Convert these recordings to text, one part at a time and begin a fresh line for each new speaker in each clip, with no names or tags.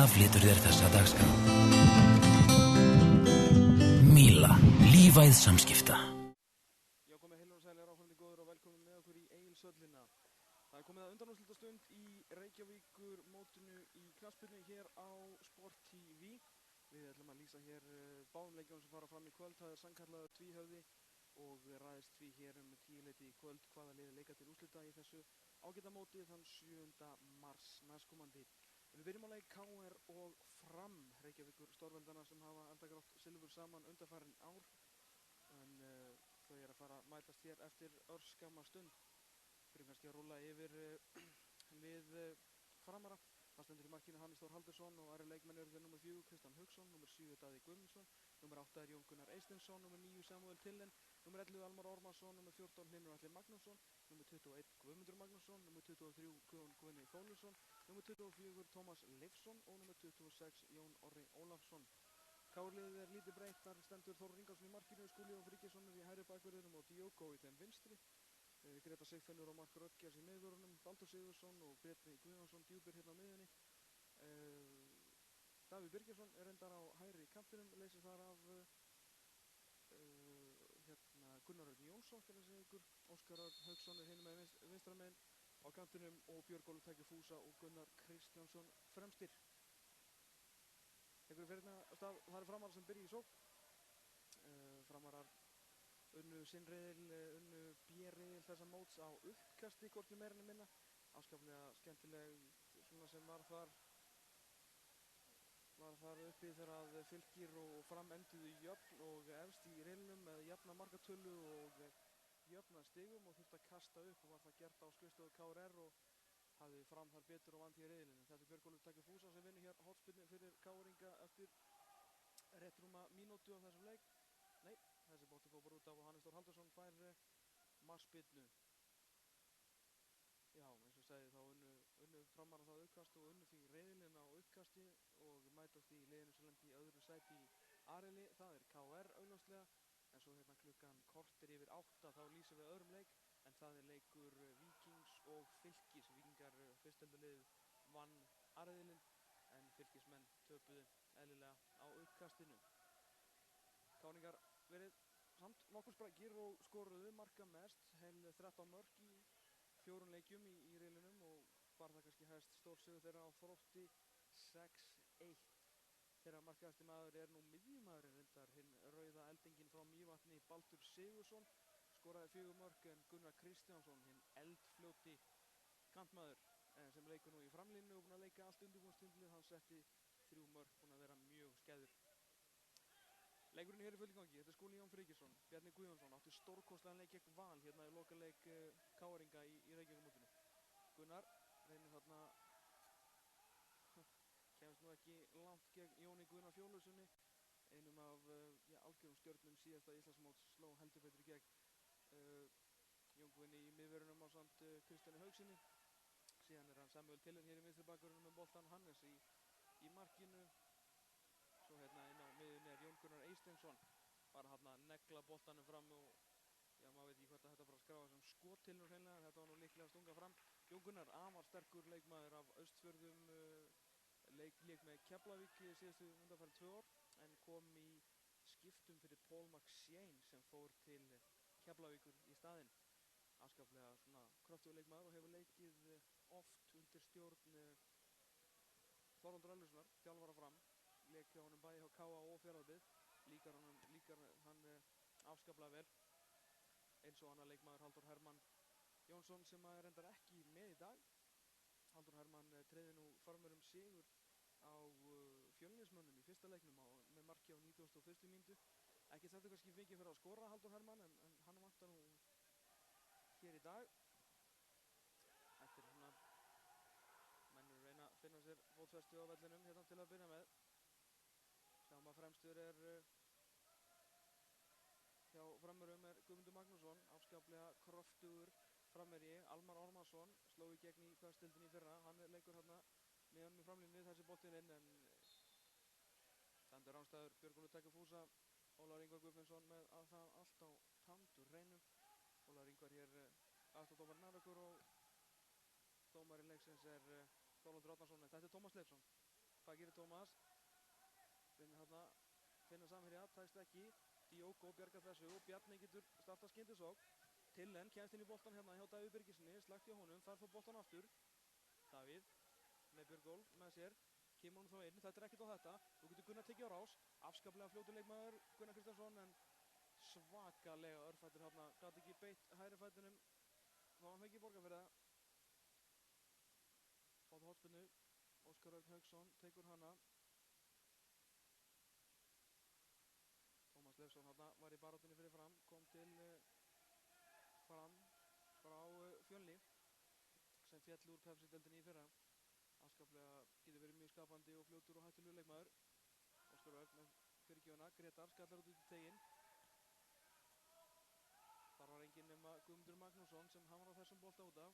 Míla flytur þér þessa dagskrá. Míla, lífæð samskipta.
Já, komið heilur og sælir áframdi góður og velkomin með okkur í Egilshöllina. Það er komið að undanúrslitastund í Reykjavíkur mótinu í knattspyrnu hér á Sport TV. Við ætlum að lýsa hér báðum leikjum sem fara fram í kvöld. Það er sannkallaður tvíhöfði og ræðist því hér 10 í kvöld hvaða liði leika til úrslita í þessu ágæta móti þann 7. mars næstkomandi. Við byrjum á leik KR og Fram, Reykjavíkur stórveldana sem hafa aldagrátt silfur saman undanfarin ár. En þau eru að fara að mætast hér eftir örskamma stund. Fyrir kannski að rúlla yfir lið Framara. Það stendur í markinu Hannes Þór Haldursson og aðri leikmenn eru þeir nr. 4 Kristján Hauksson, nr. 7 Daði Guðmundsson, nr. 8 er Jón Gunnar Eysteinsson, nr. 9 Samuel Tillen, nr. 11 Almar Ormarsson, nr. 14 Hlynur Atli Magnússon, nr. 21 Guðmundur Magnússon, nr. 23 Guðni Þólusson, nr. 24 Tómas Leifsson og nr. 26 Jón Orri Ólafsson. Kárliðið er lítið breytt, þar stendur Þór Ringarsson í markinu, Skúli og Fríkisson er í hægri bakverðinum og Diogo í þeim vinstri. Greta Sigfinnur og Mark Röttgers í miðvörunum, Baldur Sigurðsson og Gretri Guðjónsson djúpir hérna á miðjunni. Davíð Birgisson er reyndar á hægri kantinum, leysir þar af Gunnar Örn Jónsson til að segja ykkur. Óskar Örn Hauksson er hinum með vinstra megin á kantinum og Björg Ólafur Tækki Fúsa og Gunnar Kristjánsson fremstir. Einhverju fyrir hérna stað, það er Framarar sem byrja í sókn. Framarar unnu sinn riðil, unnu B-riðil þessa móts á uppkasti, hvorki meira en minna. Afskaplega skemmtileg svona sem var þar uppi þegar að Fylkir og Fram enduðu jöfn og efst í riðlinum með jafna markatölu og jöfna stigum og þurfti að kasta upp og var það gert á skrifstofu KRR og hafði Fram þar betur og vant í riðlinu. Þetta er Björg Ólafur Tækki Fúsa sem vinnur hér hornspyrnu fyrir KR-inga eftir rétt rúma mínútu á þessum leik. Nei, þessi bolti fór bara út af og Hannes Þór Haldursson fær markspyrnu. Já, eins og segði þá unnu Framarar það uppkast og unnu því riðilinn á uppkasti og mætast í liðinu sem lendi í öðru sæti í A-riðli. Það er KR augljóslega, en svo hérna klukkan korter yfir 8 þá lýsum við öðrum leik, en það er leikur Víkings og Fylkis. Víkingar fyrstdeildarliðið vann A-riðilinn, en Fylkismenn töpuðu eðlilega á uppkastinu. Káringar verið samt nokkuð sprækir og skoruðu marka mest, heil 13 mörk í 4 leikjum í riðlinum og var það kannski hægst stórsigur þeirra á Þrótti 6-1. Þeirra markahæsti maður er nú miðjumaðurinn reyndar, hinn rauða eldinginn frá Mývatni, Baldur Sigurðsson, skoraði 4 mörk, en Gunnar Kristjánsson, hinn eldfljóti kantmaður sem leikur nú í framlínu og búinn að leika allt undirbúningstímabilið, hann setti 3 mörk, búinn að vera mjög skæður. Leikurinn hér í fullu gangi, þetta er Skúli Jón Fríkisson, Bjarni Guðjónsson átti stórkostlegan leik gegn Val hérna í lokaleik KR-inga í Reykjavíkurmótinu. Gunnar reynir þarna, kemst nú ekki langt gegn Jóni Guðna Fjólusunni, einum af algjörum stjörnum síðasta Íslandsmóts, sló heldur betur í gegn. Jón Guðni í miðvörunum ásamt Kristjáni Hauksinni, síðan er hann Samuel Tillen hér í vinstri bakvörðunum með boltan, Hannes í markinu. Svo hérna inn á miðjunni er Jón Gunnar Eysteinsson, var hann að negla boltanum fram og já, maður veit ekki hvort að þetta bara skráða sem skottilnur hreinlega, en þetta var nú líklega að stunga fram. Jón Gunnar, afar sterkur leikmaður af Austfjörðum, leik með Keflavík síðustu undanfarin 2 ár, en kom í skiptum fyrir Paul McShane sem fór til Keflavíkur í staðinn. Afskaplega svona kröftugur leikmaður og hefur leikið oft undir stjórn Þorvaldur Elfussonar, þjálfara Fram. Leik hjá honum bæði hjá KA og Fjarðabyggð, líkar hann afskaplega vel, eins og annar leikmaður Halldór Hermann Jónsson sem er reyndar ekki með í dag. Halldór Hermann treiði nú Farmörum sigur á Fjölnismönnum í fyrsta leiknum með marki á 91. mínútu. Ekki þetta kannski fengið fyrir að skora Halldór Hermann, en hann vantar nú hér í dag. Eftir svona, menn eru reyna að finna sér fótfestu á vellinum hérna til að byrja með. Sjáum að fremstur er hjá Framörum er Guðmundur Magnússon, afskaplega kröftugur framherji. Almar Ormarsson sló í gegn í kvöldstildinni í fyrra, hann leikur hérna með honum í framlínu, þessi boltinn inn, en stendur rangstæður. Björg Ólafur Tækki Fúsa, Ólafur Ingvar Guðmundsson með að það allt á tandur hreinu. Ólafur Ingvar hér aðstoðardómarinn af ykkur og dómarinn leiksins er Þorvaldur Árnason, en þetta er Tómas Leifsson. Hvað gerir Tómas? Reynir þarna finna samherja, tækst ekki. Diogo bjargar þessu og Bjarni getur startað skyndisókn. Tillen kemst inn í boltan hérna hjá Davíð Birgissyni, slagt hjá honum, fær þó boltan aftur. Davíð með Björgólf með sér, kemur hún þá inn, þetta ekkert á þetta. Þú getur Gunnar tekið á rás, afskaplega fljótur leikmaður Gunnar Kristjánsson, en svakalega örfættur hérna, gat ekki beitt hægri fætinum, þá hann fengi borga fyrir það. Fáðu hortspinnu, Óskar Örn Hauksson tekur hana. Tómas Leifsson hérna var í baráttunni fyrir fram, kom til fram frá Fjölni sem féll úr Pepsi-deildinni í fyrra. Afskaplega getur verið mjög skapandi og fljótur og hættulegur leikmaður. Óskar Örn með fyrirgjöfuna, Gretar skallar út í teginn. Þar var enginn nema Guðmundur Magnússon sem hamrar þessum bolta út af.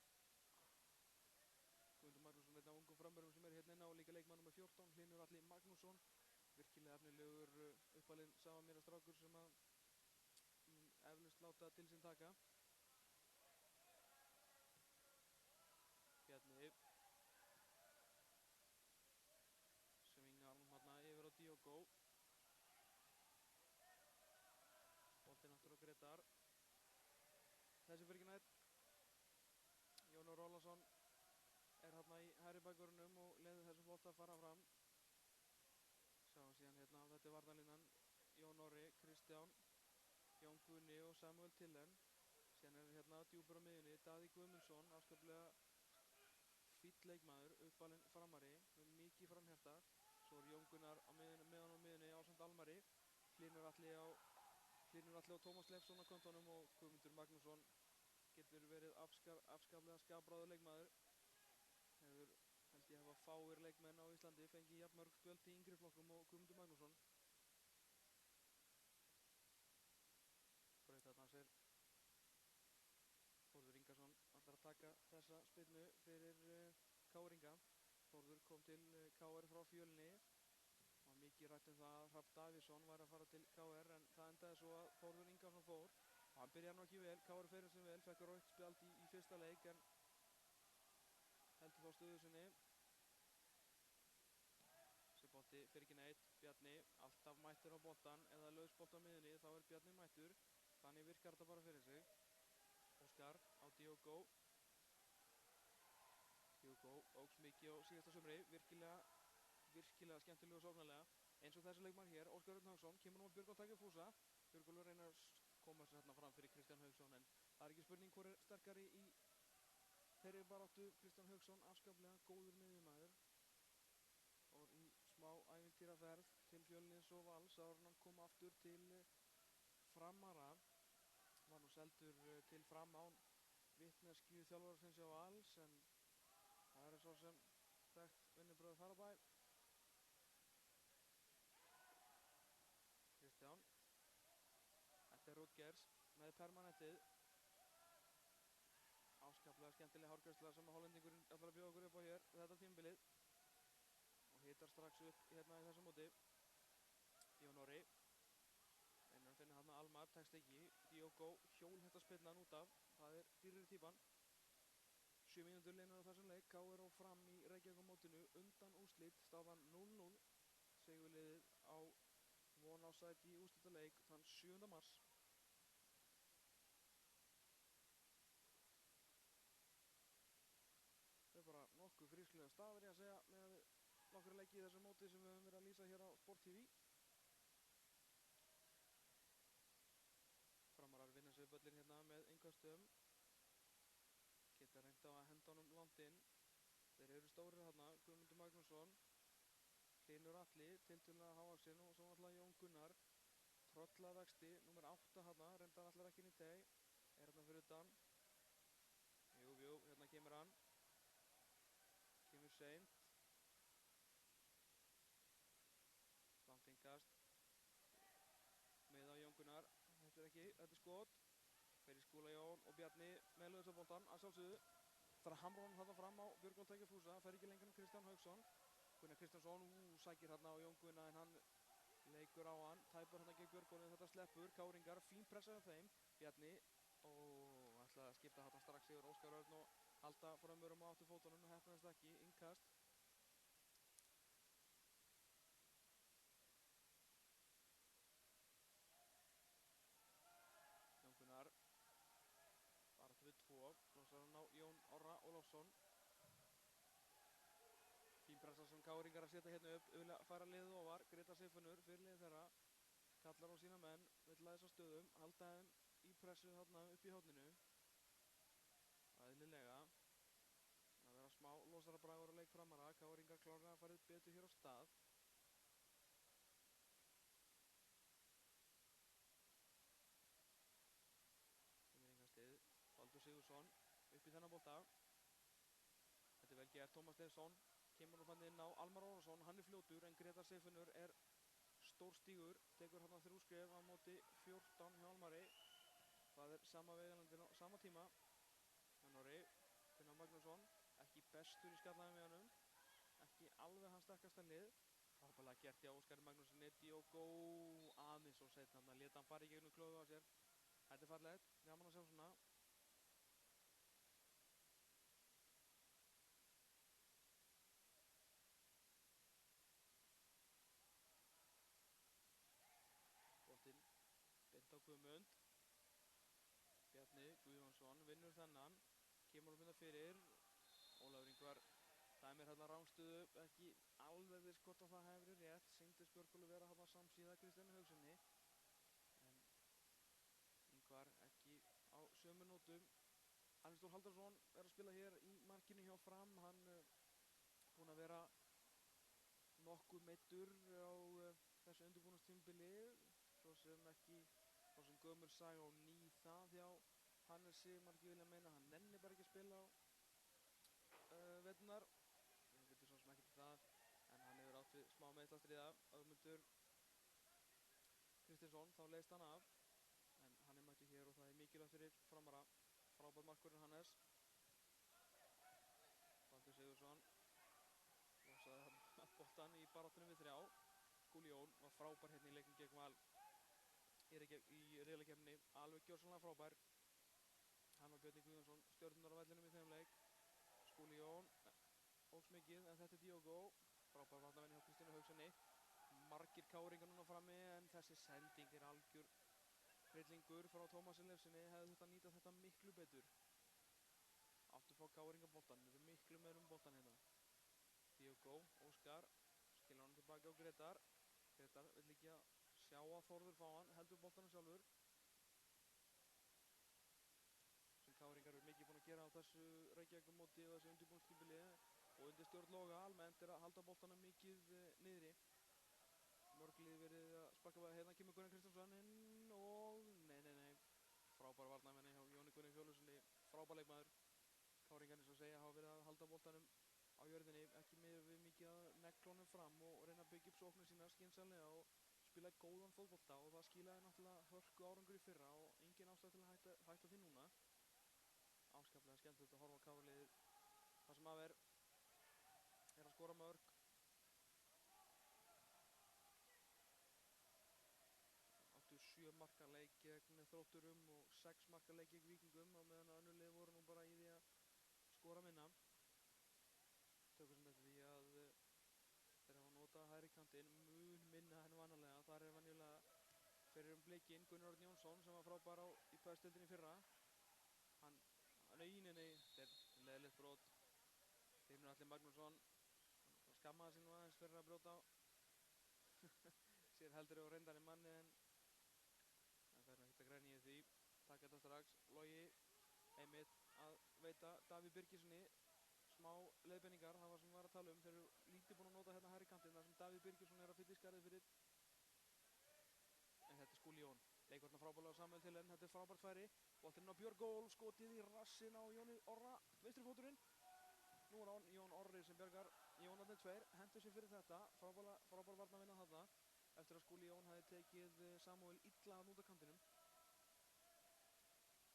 Guðmundur Magnússon einn af ungum framherjum sem hérna inn á, líka leikmaður nr. 14, Hlynur Atli Magnússon. Virkilega efnilegur uppalinn Safamýra strákur sem að eflaust láta til sín taka. Bjarni svingar hann hérna yfir á Diogo. Boltinn aftur á Gretar. Þessi fyrir ekki nætt. Jón Rólason er hérna í hægri bakvörðunum og leiðir þessum bolta að fara fram. Sjáum síðan hérna, þetta er varnarlínan. Jón Orri, Kristján, Jón Guðni og Samuel Tillen. Síðan er hérna djúpur á miðjunni, Daði Guðmundsson, afskaplega fýll leikmaður, uppalinn framari, með mikið framhjarta. Svo er Jón Gunnar á miðjunni ásamt Almari. Hlynur Atli og Tómas Leifsson á kontónum og Guðmundur Magnússon getur verið afskaplega skapráður leikmaður. Hefur, held ég, hafa fáir leikmenn á Íslandi fengið jafn mörg spjöld í yngri flokkum og Guðmundur Magnússon. Braut þarna sér Þórður Ingarsson ætlar að taka þessa spyrnu fyrir KR Inga. Þórður kom til KR frá Fjölni og mikið rætt það að Hrafn Davíðsson væri að fara til KR, en það endaði svo að Þórður Ingarsson fór og hann byrjaði nú ekki vel. KR fyrir sem vel, fekk rautt spjald í fyrsta leik en heldur þá stöðu sinni. Þessi bolti fyrir ekki neitt. Bjarni alltaf mættur á boltan, eða lausbolt á miðunni þá er Bjarni mættur, þannig virkar þetta bara fyrir sig. Óskar á Diogo ógs mikið á síðasta sumri, virkilega skemmtilega og sóknarlega, eins og þessi leikmaður hér. Óskar Örn Hauksson kemur nú að Björgólf takir fúsa. Björgólfur reynir að koma sér hérna fram fyrir Kristján Hauksson, en það er ekki spurning hvor er sterkari í þeirri baráttu. Kristján Hauksson afskaplega góður miðjumaður og í smá ævintýraferð til Fjölnis og Vals áður en hann kom aftur til Framara. Var nú seldur til Fram án vitneskju þjálfararsins hjá Vals, en það er svo sem þekkt vinnubrögð þar á bæ. Kristján, þetta er Rutgers með permanentið. Afskaplega skemmtileg hárgreiðsla sem að hollendingurinn ætlar að bjóða okkur upp á hér þetta tímabilið og hitar strax upp hérna í þessu móti. Jón Orri reynir að finna hann að Almar, tekst ekki. Diogo hjólhetta spilnan út af, það er dýrari típan. 7 mínútur liðnar á þessum leik. KR og Fram í Reykjavík-mótinu undan úrslit, staðan 0-0. Sigurliðið á von á sæti í úrslitaleik þann 7. mars. Það er bara nokkuð frísklega staður ég að segja með nokkru leiki í þessu móti sem við höfum verið að lýsa hér á Sport TV. Framarar vinna sig völlin hérna með innkastum. Geta reynt á að henda honum langt inn. Þeir eru stórir hérna, Guðmundur Magnússon, Hlynur Atli, tiltölulega hávaxinn, og svo náttúrulega Jón Gunnar. Tröllavexti, númer 8 hérna, reyndar allar ekki inn í teg. Er hérna fyrir utan. Jú, hérna kemur hann. Kemur seint. Slangt innkast. Með á Jón Gunnar. Þetta er ekki, þetta er skot. Fer í Skúla Jón og Bjarni með lausaboltan að sjálfsögðu. Það er að hamra honum þarna fram á Björgólf tækir fúsa. Fer ekki lengur en Kristján Hauksson. Gunnar Kristjánsson sækir hérna á Jón Gunnar, en hann leikur á hann. Tæpur hérna gegn Björgólf en þetta sleppur. Káringar, fín pressa hjá þeim. Bjarni ætlaði að skipta hérna strax yfir Óskar Örn og halda framörum á afturfótunum. Heppnaðist ekki, innkast. Káringar að setja hérna upp, færa liðið ofar, Grétar Seifunur, fyrirliðið þeirra, kallar á sína menn, vill að þessa stöðum, halda þeim í pressu þarna upp í hótninu. Æðlilega. Það vera smá losara bragur á leik framara, Káringar klárlega að farið betur hér á stað. Kemur yngastið, Baldur Sigursson, upp í þennan bolta. Þetta vel gert, Tómas Leifsson kemur hann inn á Almar Órnarsson, hann fljótur en Grétar Seifunur stórstígur, tekur hann 3 skref á móti 14 hjá Almari. Það sama vegalandin á sama tíma. Hennorri, Gunnar Magnússon, ekki bestur í skallaðum við honum, ekki alveg hans sterkasta lið. Frábærlega gert hjá Óskari Magnússoni, Diogo aðeins og setna hann, leta hann fara í gegnum klöfu á sér. Þetta fallegt, gaman að sjá svona. Boltinn beint á Guðmund. Bjarni Guðjónsson vinnur þennan, kemur um þetta fyrir. Ólafur Ingvar dæmir hérna rángstöðu, ekki alveg viss hvort að það hefur verið rétt. Sýndist Björgólfur vera hérna samsíða Kristjáni Haugssoni. En Ingvar ekki á sömu nótum. Hannes Þór Halldórsson að spila hér í markinu hjá Fram. Hann búinn að vera nokkuð meiddur á þessu undirbúningstímabili. Svo sem gömul saga og ný það hjá Hannesi, margir vilja meina. Hann nennir bara ekki að spila á veturnar. Ég veit svo sem ekki til það, en hann hefur átt við smá meiðslastriða. Ögmundur Kristinsson, þá leiðist hann af, en hann mættur hér og það mikilvægt fyrir Framara. Frábær markurinn Hannes. Baldur Sigursson losaði boltan í baráttunum við 3. Skúli Jón var frábær hérna í leiknum gegn Val í riðlakeppninni, alveg gjörsamlega frábær. Hann var Björni Guðjónsson, stjörnunar á vellinum í þeim leik. Skúli Jón ógs mikið, en þetta Diogo, frábær varnarvinni hjá Kristjáni Haugssoni. Margir káringar núna frammi, en þessi sending algjör hryllingur frá Tómasi Leifssoni. Hefði þetta nýta þetta miklu betur. Áttu fá káringar boltan, þetta miklu meður boltan hérna. Diogo, Óskar, skilur hann tilbaka á Grétar. Grétar vill ekki að sjá að Þórður fá hann, heldur boltanum sjálfur. Sem káringar eru mikið búin að gera á þessu Reykjavíkurmóti og þessu undirbúningstímabili. Og undir stjórn Loga almennt að halda boltanum mikið niðri. Mörg lið verið að sparka við. Hérna kemur Gunnar Kristjánsson inn og nei. Frábær varnarvinni hjá Jóni Gunni Fjólussoni. Frábær leikmaður. Káringarnir svo segja hafa verið að halda boltanum á jörðinni, ekki með við mikið að neglunum fram og reyna að byggja upp sóknir sína skynsamlega og spila góðan fótbolta, og það skilaði náttúrulega hörku árangur í fyrra og engin ástæða til að hætta því núna. Áskaplega skemmtilegt að horfa á KR-liðið. Það sem að að skora mörk. Áttu 7 marka leik gegn Þrótturum og 6 marka leik gegn Víkingum, á meðan önnur lið voru nú bara í því að skora minna. Tökum sem þetta því að þeir hafa notað hægri kantinn mun minna en vanalega. Þar venjulega fyrir Blikinn Gunnar Örn Jónsson, sem var frábær í PST-deildinni í fyrra. Nei, þetta leiðilegt brot. Heimir Atli Magnússon skammaði sig nú aðeins fyrir að brjóta á sér heldur og reyndari manni, en það verður ekkert að græna í því. Takk þetta strax. Logi einmitt að veita Davíð Birgissoni smá leiðbeiningar. Það var sem við varum að tala um. Þeir eru lítið búin að nota hérna hægri kantinn, þar sem Davíð Birgisson að fylla í skarðið fyrir. En þetta Skúli Jón. Leikvarnar frábærlega á Samuel til henn. Þetta frábært færi. Boltinn á Björgól, skotið í rassin á Jóni Orra. Vinstri fóturinn. Nú Jón Orri sem bjargar. Jónarnir 2 hendur sér fyrir þetta. Frábær varnarvinna þarna. Eftir að Skúli Jón hefði tekið Samuel illa að núta kantinum.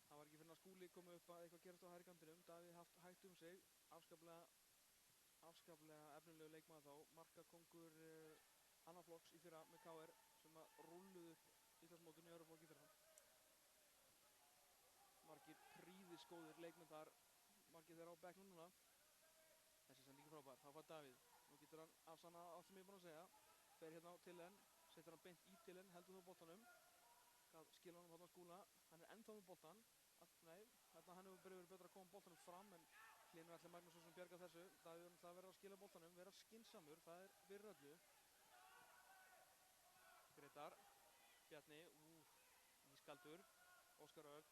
Það var ekki fyrir að Skúli komið upp að eitthvað gerast á hægri kantinum. Davíð haft hægt sig. Afskaplega efnilegu leikmaður þá. Markakongur annar flokks í fyrra með KR, sem að rúlluðu upp Íslandsmótinu í öðru flokki í fyrra. Margir príðisgóðir leikmenn þar. Margir þeirra á bekknum núna. Þessi sendingi frábær. Þá fær Davíð. Nú getur hann afsanna allt sem ég er búinn að segja. Fer hérna á Tillen. Setur hann beint í Tillen. Heldur þó boltanum. Skilur hann á Skúla. Hann ennþá með boltan. Nei, hann hefur verið betra að koma boltanum fram, en Hlynur Atli Magnússon sem bjargar þessu. Davíð er náttúrulega að vera að skila boltanum, vera skynsamur, það er fyrir öllu. Grétar, Bjarni, ískaldur, Óskar Örn,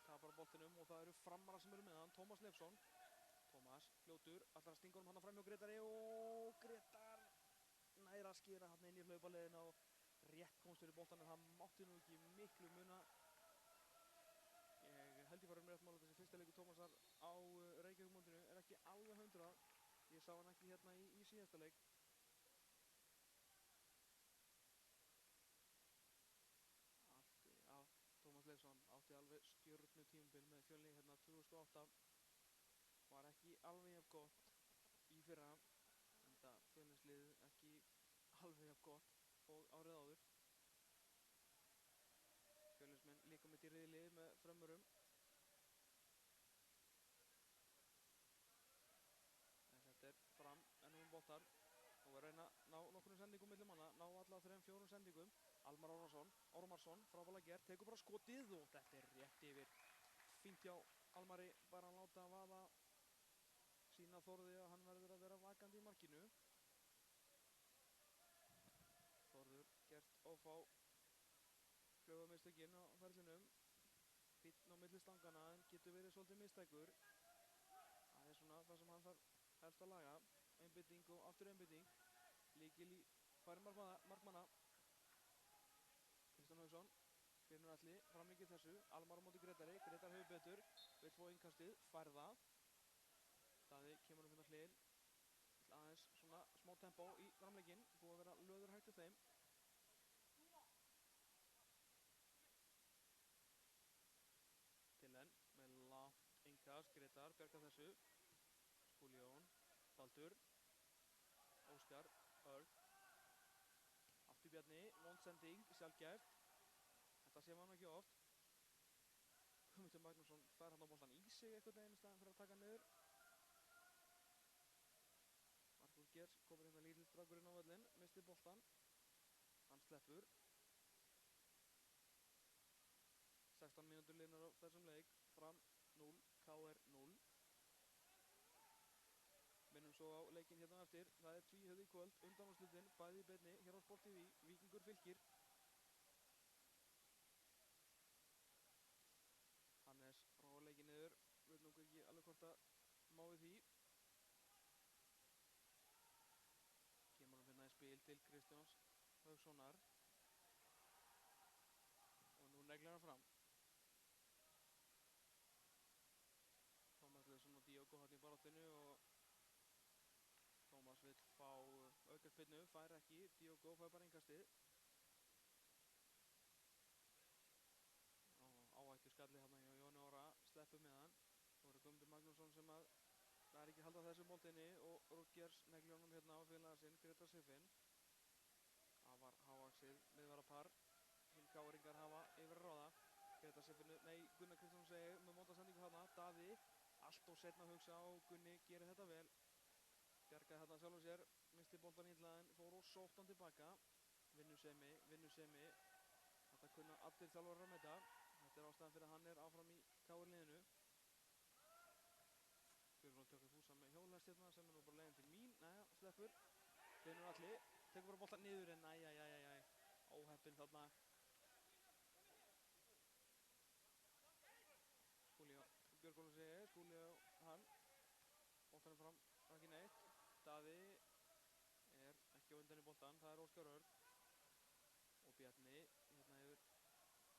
tapar boltinum og það eru Framarar sem eru með hann, Tómas Leifsson. Tómas, fljótur, allar að stinga honum hann fram hjá Grétari og Grétar nær að skera hann inn í hlaupaleðina og rétt komst fyrir boltan en það mátti nú ekki miklu muna. Ég held ég fara rétt mála þessi fyrsta leikur Tómasar á Reykjavík-mótinu er ekki alveg 100. Ég sá hann ekki hérna í síðasta leik. Tómas Leifsson átti alveg stjörnu tímabil með Fjölni hérna 2008. Var ekki alveg jafn gott í fyrra. Enda Fjölnislið ekki alveg jafn gott og árið áður. Fjölnismenn líka mitt í riðli með Frömmurum. En þetta er Fram en nú boltar. Og við reyna að ná nokkrum sendingum milli manna. Ná alla 3-4 sendingum. Almar Ormarsson, frábælega gert, tekur bara skotið og þetta er rétt yfir. Fínt hjá Almari, bara að láta vaða sína Þórði að hann verður að vera vakandi í markinu. Þórður gert ofá flögumistök á ferlinum. Fínn á milli stangana en getur verið svolítið mistækur. Það er svona það sem hann þarf helst að laga. Einbeiting og aftur einbeiting. Lykil í færi markmanna. Kristján Hauksson, Hlynur Atli, framlengir þessu, Almar á móti Grétari, Grétar hefur betur, vill fá innkastið, fær það. Daði kemur hérna hlið, aðeins svona smá tempó í framlengin, búið að vera löður hægt hjá þeim. Tillen með langt innkast, Grétar bjargar þessu, Skúljón, Baldur, Óskar, Örn. Aftur Bjarni, vondsending, sjálfgæft. Þetta séum hann ekki oft. Guðmundur Magnússon fær hann á boltan í sig einhvern veginn í staðan fyrir að taka hann niður. Markus Gers komur hérna lítill strákurinn á völlinn, misti boltan. Hann sleppur. 16 mínútur liðnar á þessum leik. Fram 0, KR 0. Minnum svo á leikinn hérna eftir. Það er tvíhöfði í kvöld, undanúrslitin, bæði í beinni hér á Sport TV, Víkingur Fylkir. Hannes frá leikinn niður, veit nú ekki alveg hvort að má við því. Kemur hann hérna í spil til Kristjáns Haukssonar. Og nú neglir hann fram. Tómas Leifsson og Diogo hann í baráttunni og Tómas vill fá aukaspyrnu, fær ekki, Diogo fær bara innkastið. Áhættu skalli hérna hjá Jóni Óra, sleppur með hann. Svo er Guðmundur Magnússon sem að það er ekki halda þessu boltinni og Rútgers neglir honum hérna á félaga sinn, Grétar Siffin. Það var hávaxið miðvarapar, hinn káringar hafa yfir að ráða. Grétar Siffin, Gunnar Kristjánsson segir með mótasendingu hérna, Daði, allt og setna að hugsa og Gunni gerir þetta vel. Bjargaði þetta sjálfur sér, misti boltan illa en fór og sótt hann tilbaka. Vinnusemi. Þetta kunna allir þjálfarar að meta. Þetta er ástæðan fyrir að hann er áfram í KR-liðinu. Björgvin tökur fúsa með hjólhest hérna sem er nú bara leiðin til mín. Næja, sleppur. Hlynur Atli, tekur bara boltan niður en óheppinn þarna. Björgvin segir, Skúli og hann. Boltan er fram, ekki neitt. Daði er ekki á undan í boltan, það er Óskar Örn. Og Bjarni hérna yfir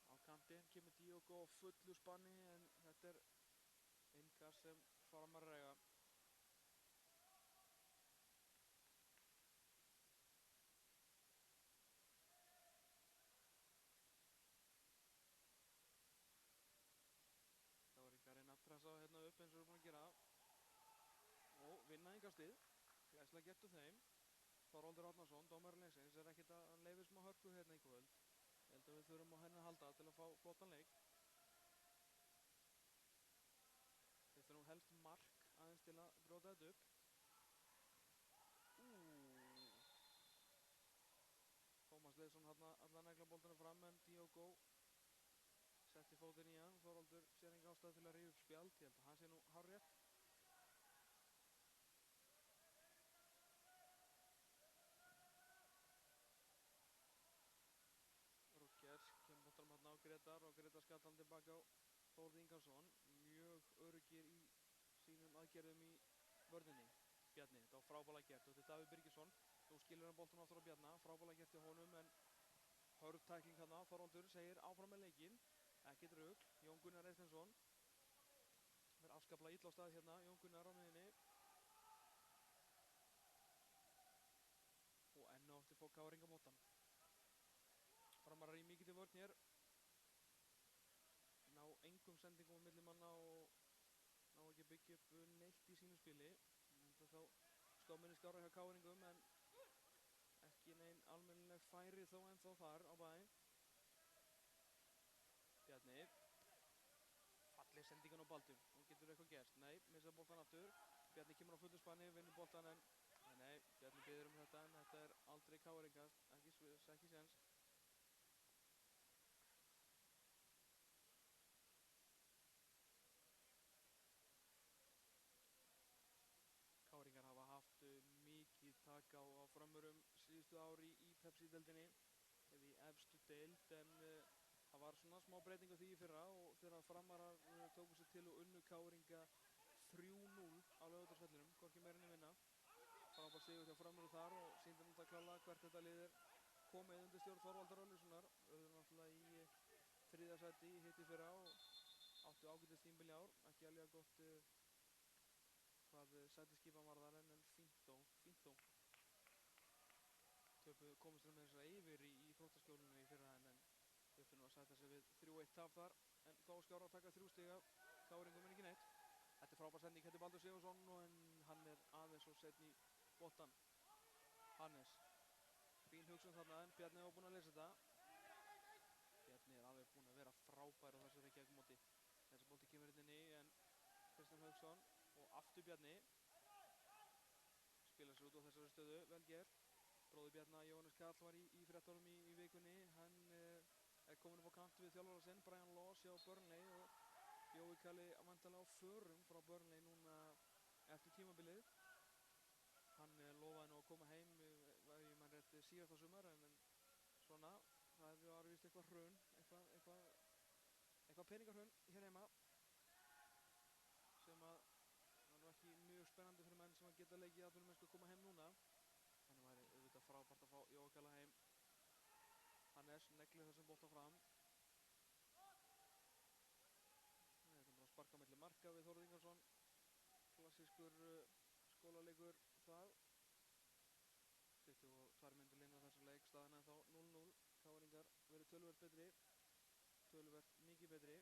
á kantinn, kemur Diogo á fullu spanni en þetta er innkast sem Framar rega. Það var ekki að reyna að pressa hérna upp eins og við erum búin að gera. Og vinna innkastið, glæslega gert úr þeim. Þorvaldur Árnason, dómari leiksins, er ekkert að hann leyfir smá hörku hérna í kvöld. Ég held að við þurfum á henni að halda til að fá flottan leik. Við þurfum helst mark aðeins til að brjóta þetta upp. Tómas Leifsson allan negla boltana fram en Diogo setti fótinn í hann. Þorvaldur sér enga ástæðu til að rífa upp spjald. Ég held að hann sé nú hárrétt. Grétar og Grétar skallan tilbaka á Þórð Ingarsson. Mjög öruggir í sínum aðgerðum í vörninni. Bjarni, þetta var frábælega gert. Þetta er Davíð Birgisson. Nú skilur hann boltan aftur á Bjarna. Frábælega gert hjá honum en hörð tækling þarna. Þorvaldur segir áfram með leikinn. Ekkert rugl. Jón Gunnar Eysteinsson verður afskaplega illa á stað hérna. Jón Gunnar á miðinni. Og enn og aftur fá KR boltan. Framarar í mikið til vörn hér. Ná engum sendingum á milli manna og ná ekki að byggja upp neitt í sínu spili. Þetta þá skömminni skárra hjá KR-ingum en ekki neinn almennileg færi þó ennþá þar á bæ. Bjarni. Falleg sendingan á Baldur. Nú getur eitthvað gerst. Nei, missa boltan aftur. Bjarni kemur á fullu spanni, vinnur boltan en nei, Bjarni biður þetta en þetta er aldrei KR-ingast. Ekki séns. KR-ingar hafa haft mikið tak á frömmurum síðustu ári í Pepsi-deildinni eða í efstu deild en það var svona smá breyting á því í fyrra og þegar Framarar tóku sér til og unnu KR-inga 3-0 á Laugardalsvellinum, hvorki meira en minna. Frábær sigur hjá Frömmurum þar og sýndi náttúrulega klálega hvert þetta lið er komið undir stjórn Þorvaldar Örlygssonar. Urðu náttúrulega í 3. sæti í hitt í fyrra og áttu ágætis tímabil í ár, ekki alveg gott hvað sætiskipan varðar en fínt þó. Komist með þessar yfir í Þróttaskjólinu í fyrra en þurftu nú að sæta sig við 3-1 tap þar en þó skárra að taka 3 stiga KR-ingum en ekki neitt. Þetta er frábær sending hætti Baldur Sigurðsson en hann er aðeins og setn í boltan. Hannes. Fín hugsun þarna en Bjarni var búinn að lesa þetta. Bjarni er alveg búinn að vera frábær á þessu Reykjavík-móti. Þessi bolti kemur inn í en Kristján Hauksson og aftur Bjarni. Spila sér út á þessari stöðu, vel gert. Bróðir Bjarna, Jóhannes Karl var í fréttunum í vikunni. Hann er komin upp á kant við þjálfara sinn, Brian Laws hjá Burnley og Jói Kalli vantanlega á förum frá Burnley núna eftir tímabilið. Hann lofaði nú að koma heim ef ég man rétt síðasta sumar en svona, það var vist eitthvað hrun, eitthvað peningahrun hér heima sem að var nú ekki mjög spennandi fyrir menn sem að geta leikið atvinnumennsku að koma heim núna. Þannig væri auðvitað frábært að fá Jói Kalla heim. Hannes neglir þessum bolta fram. Þetta er bara að sparka milli marka við Þórð Ingarsson. Klassískur skólaleikur það. 22 mínútur liðnar á þessum leik, staðan ennþá 0-0. KR-ingar verið töluvert betri. Töluvert mikið betri.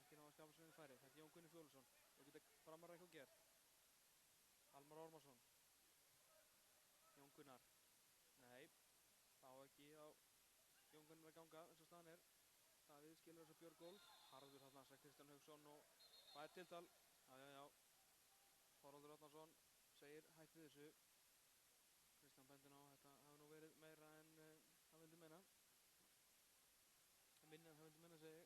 Ekki ná að skapa sér einn færi. Þetta er Jón Gunni Fjólusson. Nú geta Framarar eitthvað gert. Almar Ormarsson. Jón Gunnar. Nei, þá ekki á Jón Gunnar að ganga eins og staðan er. Davíð skilur þess að Björgólf. Harður þarna að Kristján Hauksson og það er tiltal. Já. Þorvaldur Árnason segir hætt við þessu. Kristján bendir á þetta hafi nú verið meira en hann vildi meina. Minna en hann vildi meina segi.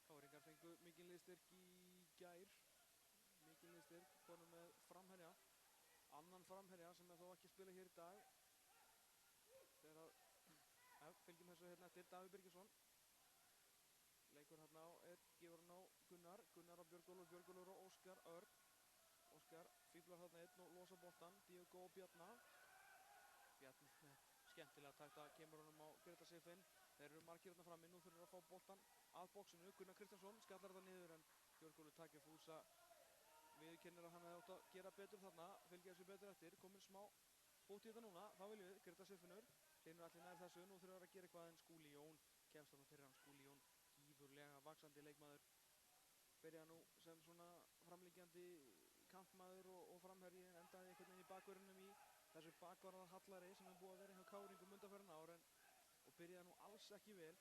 KR-ingar fengu mikinn liðstyrk í gær. Mikinn liðstyrk, konum með framherja. Annan framherja sem er þó ekki að spila hér í dag. Þegar að fylgjum þessu hérna eftir Davíð Birgisson. Leikur hérna á gefur hann á Gunnar á Björgólfur og Óskar Örn. Óskar fíblar hérna einn og losa boltan. Diego og Bjarna með skemmtilega takta kemur honum á Greta Siffin. Þeir eru margir hérna frammi, nú þurfur að fá boltan að bóksinu. Gunnar Kristjánsson skallar þetta niður en Björgólfur takir fúsa. Viðurkennir að hann hefði átt að gera betur þarna, fylgja þessu betur eftir. Komin smá bótt í þetta núna, þá viljum við Greta Siffinur. Hlynur allir nær þessu, nú þurfur að gera eitthvað en Skúli Jón kemst þarna fyrir hann. Skúli Jón, gífurlega vaxandi leikmaður. Byrjaði nú sem svona framliggjandi kantmaður og framherji en endaði einhvern veginn í bakvörðunum í þessu bakvarðar hallari sem er búið að vera hjá KR-ingum undanfarin ár og byrjaði nú alls ekki vel.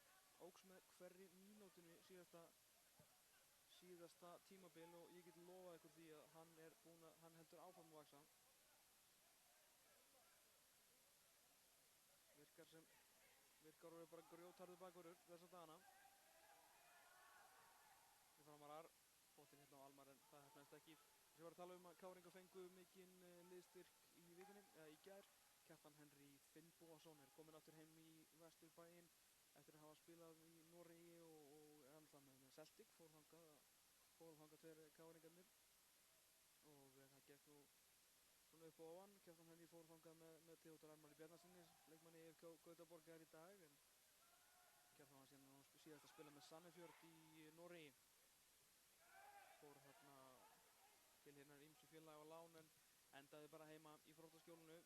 Óks með hverri mínútunni síðasta tímabil og ég get lofað ykkur því að hann heldur áfram að vaxa. Virkar og er bara grjótharður bakvörður þessa dagana. Við Framarar, bóttinn hérna á Almar en það hefnaðist ekki. Þessi var að tala um að KR-ingar fengu mikinn liðstyrk í í vikunni, eða í gær. Kjartan Henry Finnbogason kominn aftur heim í Vesturbæinn eftir að hafa spilað í Noregi og er alltaf með Celtic, fór þangað tveir káringarnir og það gekk nú svona upp á ofan. Kjartan Henry fór þangað með Theodor Armari Bjarnasinni, leikmanni IFK Gautaborgar í dag, en Kjartan var síðan síðast að spila með Sandefjord í Noregi. Fór þarna til hinnar ýmsu félaga á lán en endaði bara heima í Frostaskjólinu.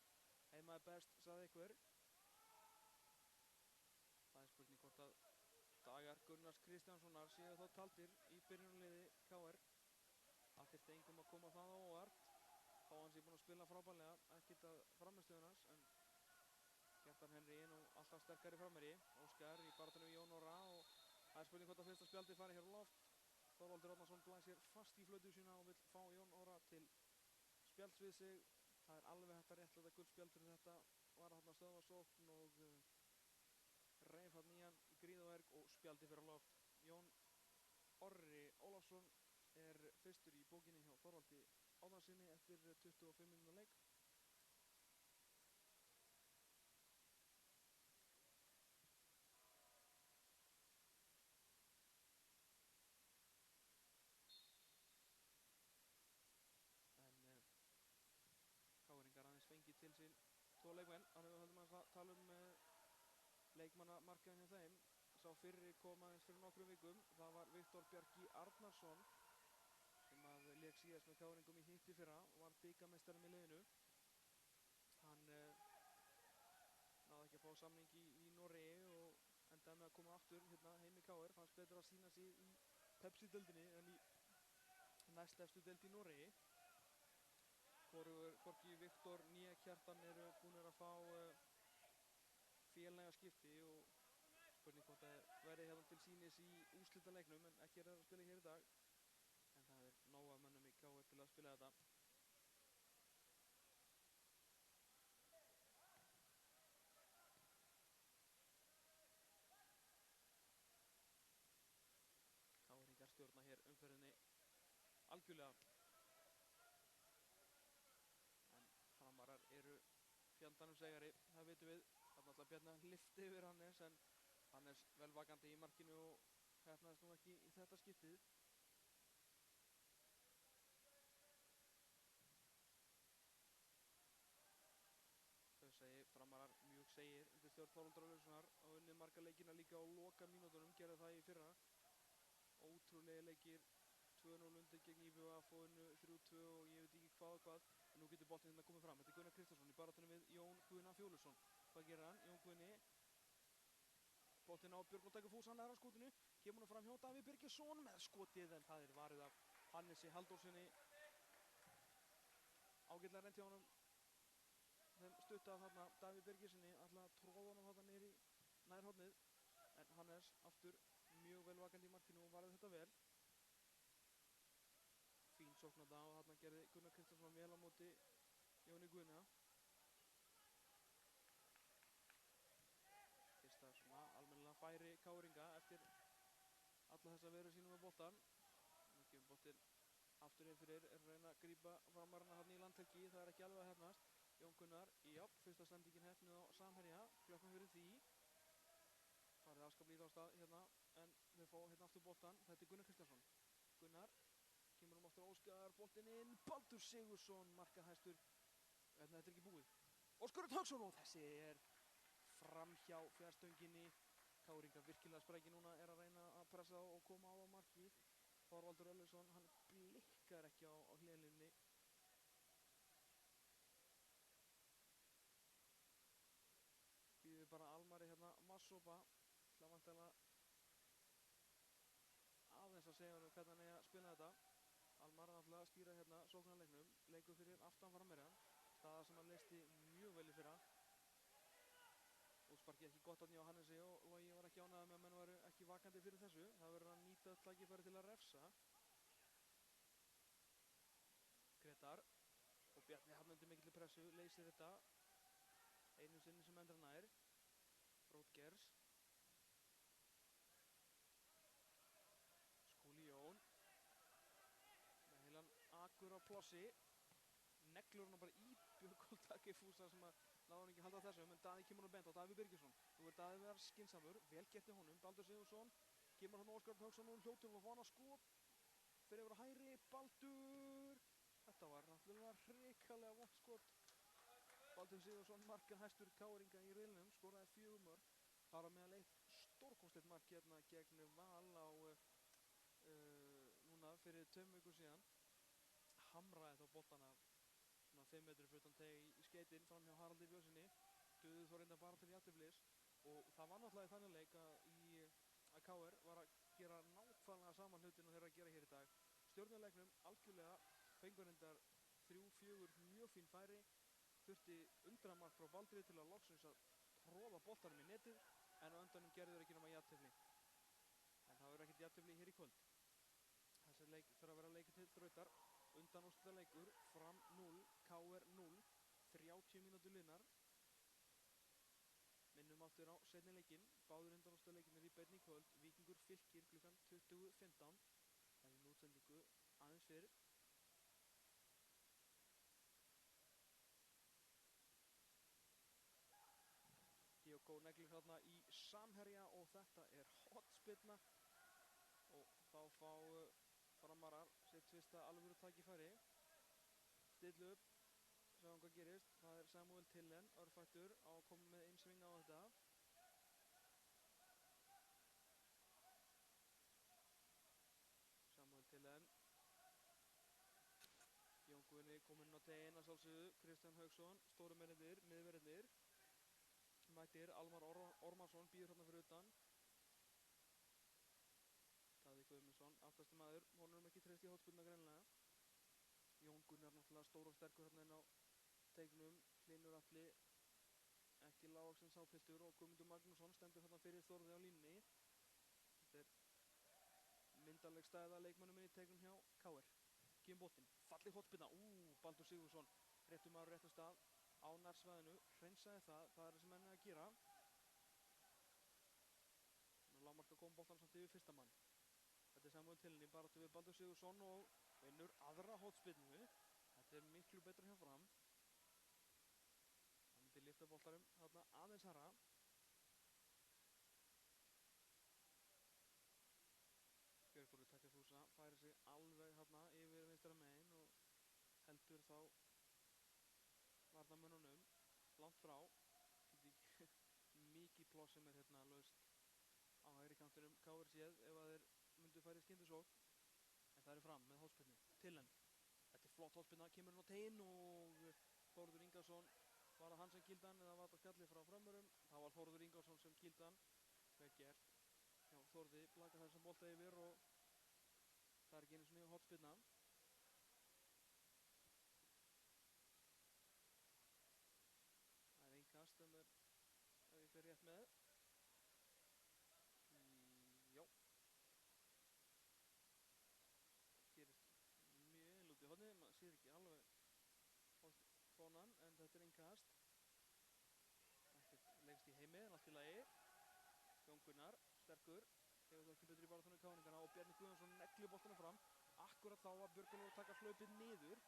Heima er best, sagði einhver. Það er spurning hvort að dagar Gunnars Kristjánssonar séu þó taldir í byrjunarliði KR. Það þyrfti engum að koma það á óvart. Þá hann sé búinn að spila frábærlega, ekkert að frammistöðun hans, en Kjartan Henry er nú alltaf sterkari framherji. Óskar í baráttunni við Jón Orra og það er spurning hvort að fyrsta spjaldið fari hér á loft. Þorvaldur Árnason blæsir fast í flautu sína og vill fá Jón Orra til spjalds við sig. Það er alveg hægt að réttlæta gullspjald fyrir þetta. Var þarna stöðvarsókn og reif hann nýjan í gríðaverk og spjaldi fyrir á loft. Jón Orri Ólafsson er fyrstur í bókinni hjá Þorvaldi Árnasyni eftir 25 mínútna leik. KR-ingar aðeins fengið til sín 2 leikmenn. Þannig við höldum að tala um leikmannamarkaðinn hjá þeim. Sá fyrri kom aðeins fyrir nokkrum vikum. Það var Viktor Bjarki Arnarsson sem að lék síðast með KR-ingum í hitti fyrra og var bikarmeistari með liðinu. Hann náði ekki að fá samning í Noregi og endaði með að koma aftur hérna heim í KR. Fannst betur að sýna sig í Pepsi-deildinni en í næstefstu deild í Noregi. Hvorki Viktor né Kjartan eru búinir að fá félaga skipti og spurning hvort að verði hérna til sýnis í úrslitaleiknum, en ekki er það að spila hér í dag. En það er nóg af mönnum í KR til að spila þetta. KR-ingar stjórna hér umferðinni algjörlega. Framarar eru fjandanum segari, það vitum við. Þarna ætla Bjarni að lyfta yfir Hannes, en Hannes vel vakandi í markinu og heppnaðist nú ekki í þetta skiptið. Þau segi framarar mjög segir undir stjórn Þorvaldar Ólafssonar og unnið marga leikina líka á loka mínútunum, gerði það í fyrra. Ótrúlega leikir, 2-0 undir gegn IBVF og unnu 3-2 og ég veit ekki hvað og hvað. En nú getur boltinn hérna komið fram. Þetta er Gunnar Kristjánsson í baráttunni við Jón Guðna Fjólusson. Hvað gerir hann? Jón Guðni. Boltinn á Björgólf tekur fús, hann er á skotinu. Kemur hann fram hjá Davíð Birgisson með skotið, en það er varið af Hannesi Halldórssoni. Ágætlega reynt hjá honum. Þeim stuttað þarna Davíð Birgissoni, alltaf tróða honum þarna niður í nærhornið. En Hannes aftur mjög vel vakandi í markinu og varði þetta vel. Fín sóknarda og þarna gerði Gunnar Kristjánsson vel á móti Jóni Guðna. Fyrsta svona almennilega færi KR-inga eftir alla þessa veru sínum með boltan. Nú kemur boltinn aftur inn fyrir, er að reyna að grípa framarana þarna í landhelgi, það er ekki alveg að hefnast. Jón Gunnar, já, fyrsta sendingin hefnuð á samherja, klöppum fyrir því. Farið afskaplega í þá stað hérna, en þau fá hérna aftur boltan. Þetta er Gunnar Kristjánsson. Gunnar. Kemur aftur Óskar, boltinn inn, Baldur Sigurðsson, markahæstur. En þetta er ekki búið. Óskar Hauksson og þessi er framhjá fjærstönginni. KR-ingar virkilega sprækir núna, er að reyna að pressa og koma á markið. Þorvaldur Ólafsson, hann blikkar ekki á hliðarlínunni. Býður bara Almari hérna Massopa. Það vantilega aðeins að segja hann hvernig hann er að spila þetta. Almar náttúrulega að stýra hérna sóknarleiknum, leikur fyrir aftan framherjan, staða sem hann leysti mjög vel í fyrra. Útsparkið ekki gott þarna hjá Hannesi og Logi var ekki ánægður með að menn væru ekki vakandi fyrir þessu. Það verður að nýta tækifæri til að refsa. Gretar og Bjarni hann undir mikilli pressu, leysir þetta einu sinni sem endra nær. Brótgers. Skúli Jón. Með heilan akur á plossi. Neglur hann bara í Björgólf Dagi Fúsa sem að náði hann ekki að halda þessum, en Daði kemur hann bent á Davíð Birgisson. Nú er Daði verið skynsamur, vel gert hjá honum. Baldur Sigurðsson kemur hann Óskar Hauksson og hljótur og vana skot. Fyrir yfir á hægri, Baldur. Þetta var náttúrulega hrikalega vont skot. Baldur Sigurðsson, markað hæstur KR-inga í riðlinum, skoraði 4 mörk. Þar á meðal eitt stórkostlegt mark hérna gegn Val á núna fyrir 2 vikum síðan. Hamraði þá boltan af svona 5 metri fyrir utan teg í skeytin fram hjá Haraldi Björnssoni. Duðu þó reynda bara til jafnteflis og það var náttúrulega í þannig leik að KR var að gera nákvæmlega saman hlutin og þeirra að gera hér í dag. Stjörnuleiknum algjörlega fengur reyndar 3-4 mjög fín færi, þurfti undramark frá Baldri til að loksins að tróða boltanum í netið, en á endanum gerðu þeir ekki nema jafntefli. En það verður ekkert jafntefli hér í kvöld. Þessi leik þarf að vera leikið til þrautar. Undanúrslitaleikur, Fram 0, KR 0, 30 mínútur liðnar. Minnum aftur á seinni leikinn, báðir undanúrslitaleikirnir í beinni í kvöld. Víkingur Fylkir klukkan 20:15. Hefjum útsendingu aðeins fyrr. Diogo neglir þarna í samherja og þetta er hotspyrna og þá fá Framarar sitt fyrsta alvöru tækifæri. Stillu upp, sjáum hvað gerist. Það er Samuel Tillen, örfættur, á að koma með einsving á þetta. Samuel Tillen. Jón Guðni kominn á teginn að sjálfsögðu. Kristján Hauksson, stóru mennirnir, miðverðirnir. Mættir, Almar Ormarsson býður hérna fyrir utan. Daði Guðmundsson, aftasti maður, honum ekki treyst í hotspyrna greinilega. Jón Gunnar náttúrulega stór og sterkur hérna inn á teignum. Hlynur Atli, ekki lágvaxinn sápiltur, og Guðmundur Magnússon stendur hérna fyrir Þórði á línunni. Þetta er myndarleg stæða leikmönnum inn í teignum hjá KR. Kemur boltinn, falleg hotspyrna, Baldur Sigurðsson, réttur maður réttur stað á nærsvæðinu, hreinsaði það er þessi menni að gera. Nú lágmarka kom boltan samt yfir fyrsta mann. Þetta er Samuel Tillen í baráttu við Baldur Sigurðsson og vinnur aðra hotspyrnu. Þetta er miklu betra hjá Fram. Hann myndi lyfta boltarum þarna aðeins herra. Björgólfur Dagi Fúsa færi sig alveg þarna yfir vinstra megin og heldur þá varnarmönnunum langt frá. Mikið pláss sem er hérna laust á hægri kantinum KR séð ef að þeir myndu færi skyndisókn, en það er Fram með hotspyrnu. Tillen, þetta er flott hotspyrna, kemur hann á teginn og Þórður Ingarsson, var það hann sem kýldi hann eða var þetta skallið frá Frömmurum? Það var Þórður Ingarsson sem kýldi hann. Vel gert hjá Þórði, blaka þessa bolta yfir og það er ekki einu sinni hotspyrna. Það er innkast ef ég fer rétt með. Já. Gerist mjög einlút í hornið, maður sér ekki alveg fónan, en þetta er innkast. Ekkert lengst í heimi, en allt í lagi. Jón Gunnar, sterkur, hefur það ekki betur í baráttunni KR-ingana og Bjarni Guðjónsson neglir boltana fram. Akkurat þá að Björgólfur taka hlaupið niður,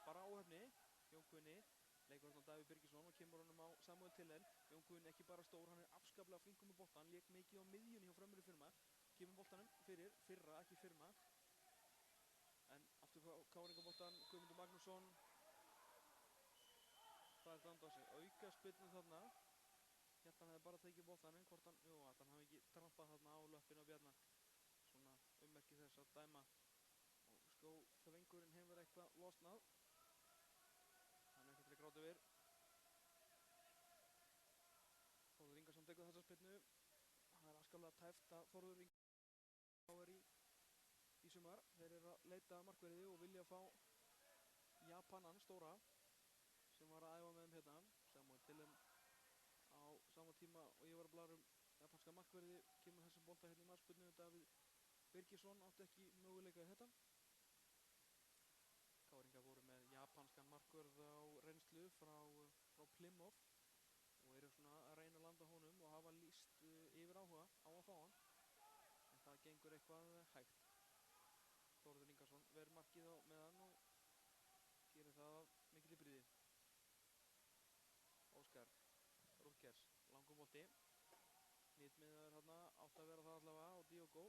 bara áhefni. Jón Guðni leikur hérna Davíð Birgisson og kemur honum á Samuel Tillen. Jón Guðni ekki bara stór, hann er afskaplega flinkur með boltan, lék mikið á miðjunni hjá Frömmur í fyrra. Kemur boltanum fyrra, ekki fyrra. En aftur KR-inga boltan, Guðmundur Magnússon. Það er dæmt á sig, auka spyrnu þarna. Hérna hefði bara tekið boltanum, hvort hann, hann hafi ekki trampað þarna á löppinu á Bjarna. Svona ummerki þess að dæma. Og skóþvengurinn hefur eitthvað losnað. Hann er ekki til að gráta yfir. Þórður Ingarsson tekur þessa spyrnu. Það er afskaplega tæft að Þórður Ingarsson er í sumar. Þeir eru að leita markverði og vilja fá Japanan stóra sem var að æfa með þeim hérna. Samuel Tillen á sama tíma og ég var að blara japanska markverði, kemur þessum bolta hérna í markspyrnu. Davíð Birgisson átti ekki möguleika í þetta. KR-ingar voru með japanskan markverð á reynslu frá Plymouth og eru svona að reyna að landa honum og hafa lýst yfir áhuga á að fá hann, en það gengur eitthvað hægt. Þórður Ingarsson verður markið á meðan og gerir það af mikilli bríði. Óskar Rúlkers, langur bolti. Nýtmiðar hérna, átt að vera það allavega á Diogo.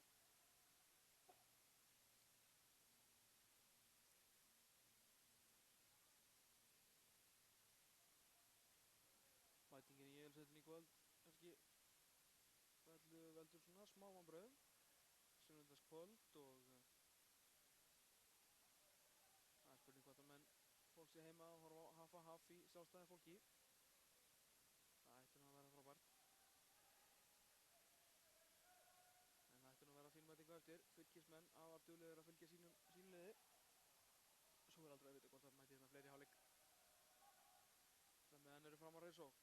Mætingin í EL-settinu í kvöld, kannski veldur svona smá vonbrigðum. Sunnudagskvöld og það spurning hvort að menn fólk sé heima og horfa á Hafa Haf í sjálfstæði fólki. Það ætti nú að vera frábært. En það ætti nú að vera fín mætingu eftir. Fylkismenn afar duglegir að fylgja sínu liði. Svo aldrei að vita hvort það mæti hérna fleiri hálfleik. Meðan eru fram á reisókn.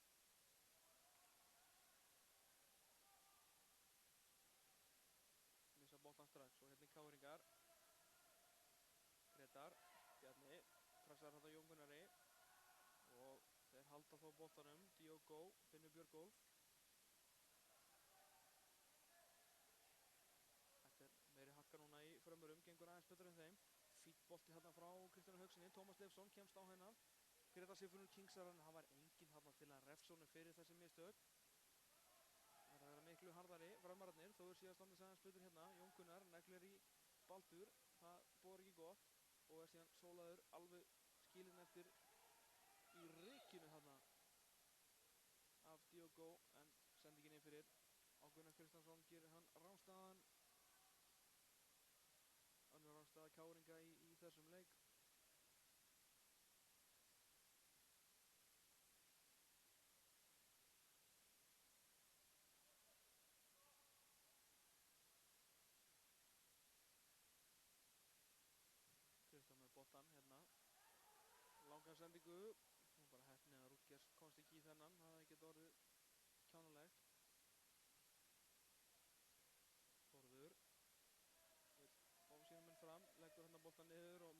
Missa boltan strax og hérna Káringar. Gretar, Bjarni, pressar þetta Jón Gunnari og þeir halda þó boltanum. Diogo, Finnur Björgólf. Þetta meiri harka núna í frömmurum, gengur aðeins betur en þeim. Fýtt bolti hérna frá Kristjáni Haugsinni. Tómas Leifsson kemst á hennan. Gretar Sigfinnur kingsar hann, hann var enginn hérna til að refsa honum fyrir þessi mistök. Það er að vera miklu harðari frömmararnir, þó síðast andis aðeins betur hérna. Jón Gunnar neglir í Baldur, það bor ekki gott og er síðan sólaður alveg skilinn eftir í rykinu hérna af Diogo, en sendingin inn fyrir á Gunnar Kristjánsson gerir hann rángstæðan. Önnur rángstæða Káringa í þessum leik. Kristján með boltan hérna. Langan sendingu. Nú bara heppni að Rúlkers komst ekki í þennan. Það hefði getið orðið kjánulegt. Þórður vill fá sínum minn fram. Leggur hérna boltan niður og